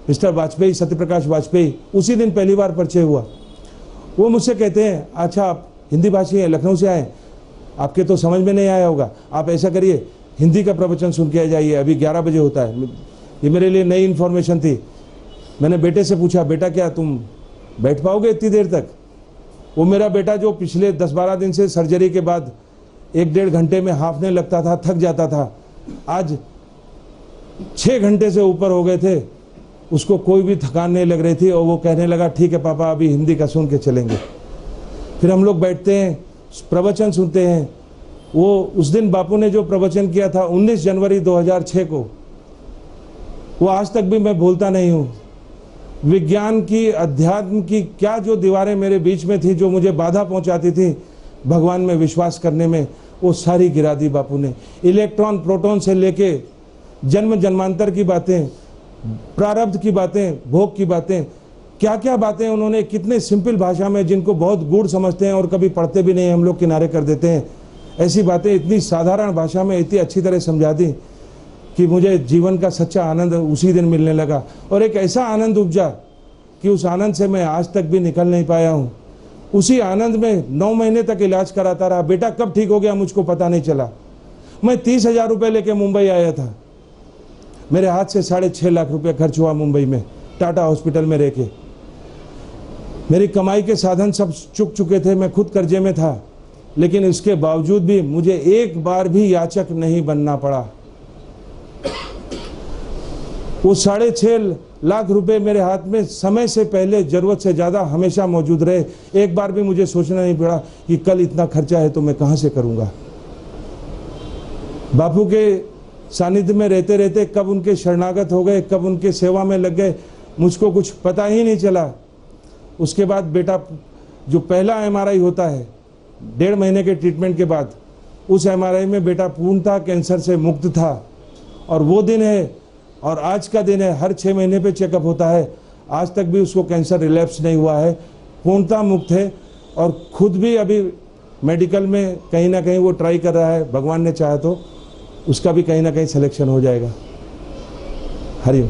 मिस्टर वाजपेयी, सत्यप्रकाश वाजपेयी, उसी दिन पहली बार परिचय हुआ। वो मुझसे कहते हैं, अच्छा आप हिंदी भाषी हैं, लखनऊ से आए, आपके तो समझ में नहीं आया होगा, आप ऐसा करिए हिंदी का प्रवचन सुन के आ जाइए, अभी 11 बजे होता है। ये मेरे लिए नई इन्फॉर्मेशन थी। मैंने बेटे से पूछा, बेटा क्या तुम बैठ पाओगे इतनी देर तक? वो मेरा बेटा जो पिछले 10-12 दिन से सर्जरी के बाद 1-1.5 घंटे में हाँफने लगता था, थक जाता था, आज 6 घंटे से ऊपर हो गए थे, उसको कोई भी थकान नहीं लग रही थी, और वो कहने लगा ठीक है पापा अभी हिंदी का सुन के चलेंगे। फिर हम लोग बैठते हैं, प्रवचन सुनते हैं। वो उस दिन बापू ने जो प्रवचन किया था 19 जनवरी 2006 को, वो आज तक भी मैं भूलता नहीं हूँ। विज्ञान की, अध्यात्म की क्या जो दीवारें मेरे बीच में थी, जो मुझे बाधा पहुंचाती थी भगवान में विश्वास करने में, वो सारी गिरा दी बापू ने। इलेक्ट्रॉन प्रोटॉन से लेके जन्म जन्मांतर की बातें, प्रारब्ध की बातें, भोग की बातें, क्या क्या बातें उन्होंने कितने सिंपल भाषा में, जिनको बहुत गूढ़ समझते हैं और कभी पढ़ते भी नहीं, हम लोग किनारे कर देते हैं, ऐसी बातें इतनी साधारण भाषा में इतनी अच्छी तरह समझा दी कि मुझे जीवन का सच्चा आनंद उसी दिन मिलने लगा। और एक ऐसा आनंद उपजा कि उस आनंद से मैं आज तक भी निकल नहीं पाया हूँ। उसी आनंद में 9 महीने तक इलाज कराता रहा। बेटा कब ठीक हो गया मुझको पता नहीं चला। मैं 30,000 रुपये लेके मुंबई आया था, मेरे हाथ से 6.5 लाख रुपये खर्च हुआ मुंबई में, टाटा हॉस्पिटल में रह के। मेरी कमाई के साधन सब चुक चुके थे, मैं खुद कर्जे में था, लेकिन इसके बावजूद भी मुझे एक बार भी याचक नहीं बनना पड़ा। वो 6.5 लाख रुपए मेरे हाथ में समय से पहले, जरूरत से ज़्यादा हमेशा मौजूद रहे। एक बार भी मुझे सोचना नहीं पड़ा कि कल इतना खर्चा है तो मैं कहाँ से करूँगा। बापू के सानिध्य में रहते रहते कब उनके शरणागत हो गए, कब उनके सेवा में लग गए, मुझको कुछ पता ही नहीं चला। उसके बाद बेटा, जो पहला MRI होता है 1.5 महीने के ट्रीटमेंट के बाद, उस MRI में बेटा पूर्णतः कैंसर से मुक्त था। और वो दिन है और आज का दिन है, हर 6 महीने पे चेकअप होता है, आज तक भी उसको कैंसर रिलैप्स नहीं हुआ है, पूर्णतः मुक्त है। और खुद भी अभी मेडिकल में कहीं ना कहीं वो ट्राई कर रहा है, भगवान ने चाहा तो उसका भी कहीं ना कहीं सिलेक्शन हो जाएगा। हरिओम।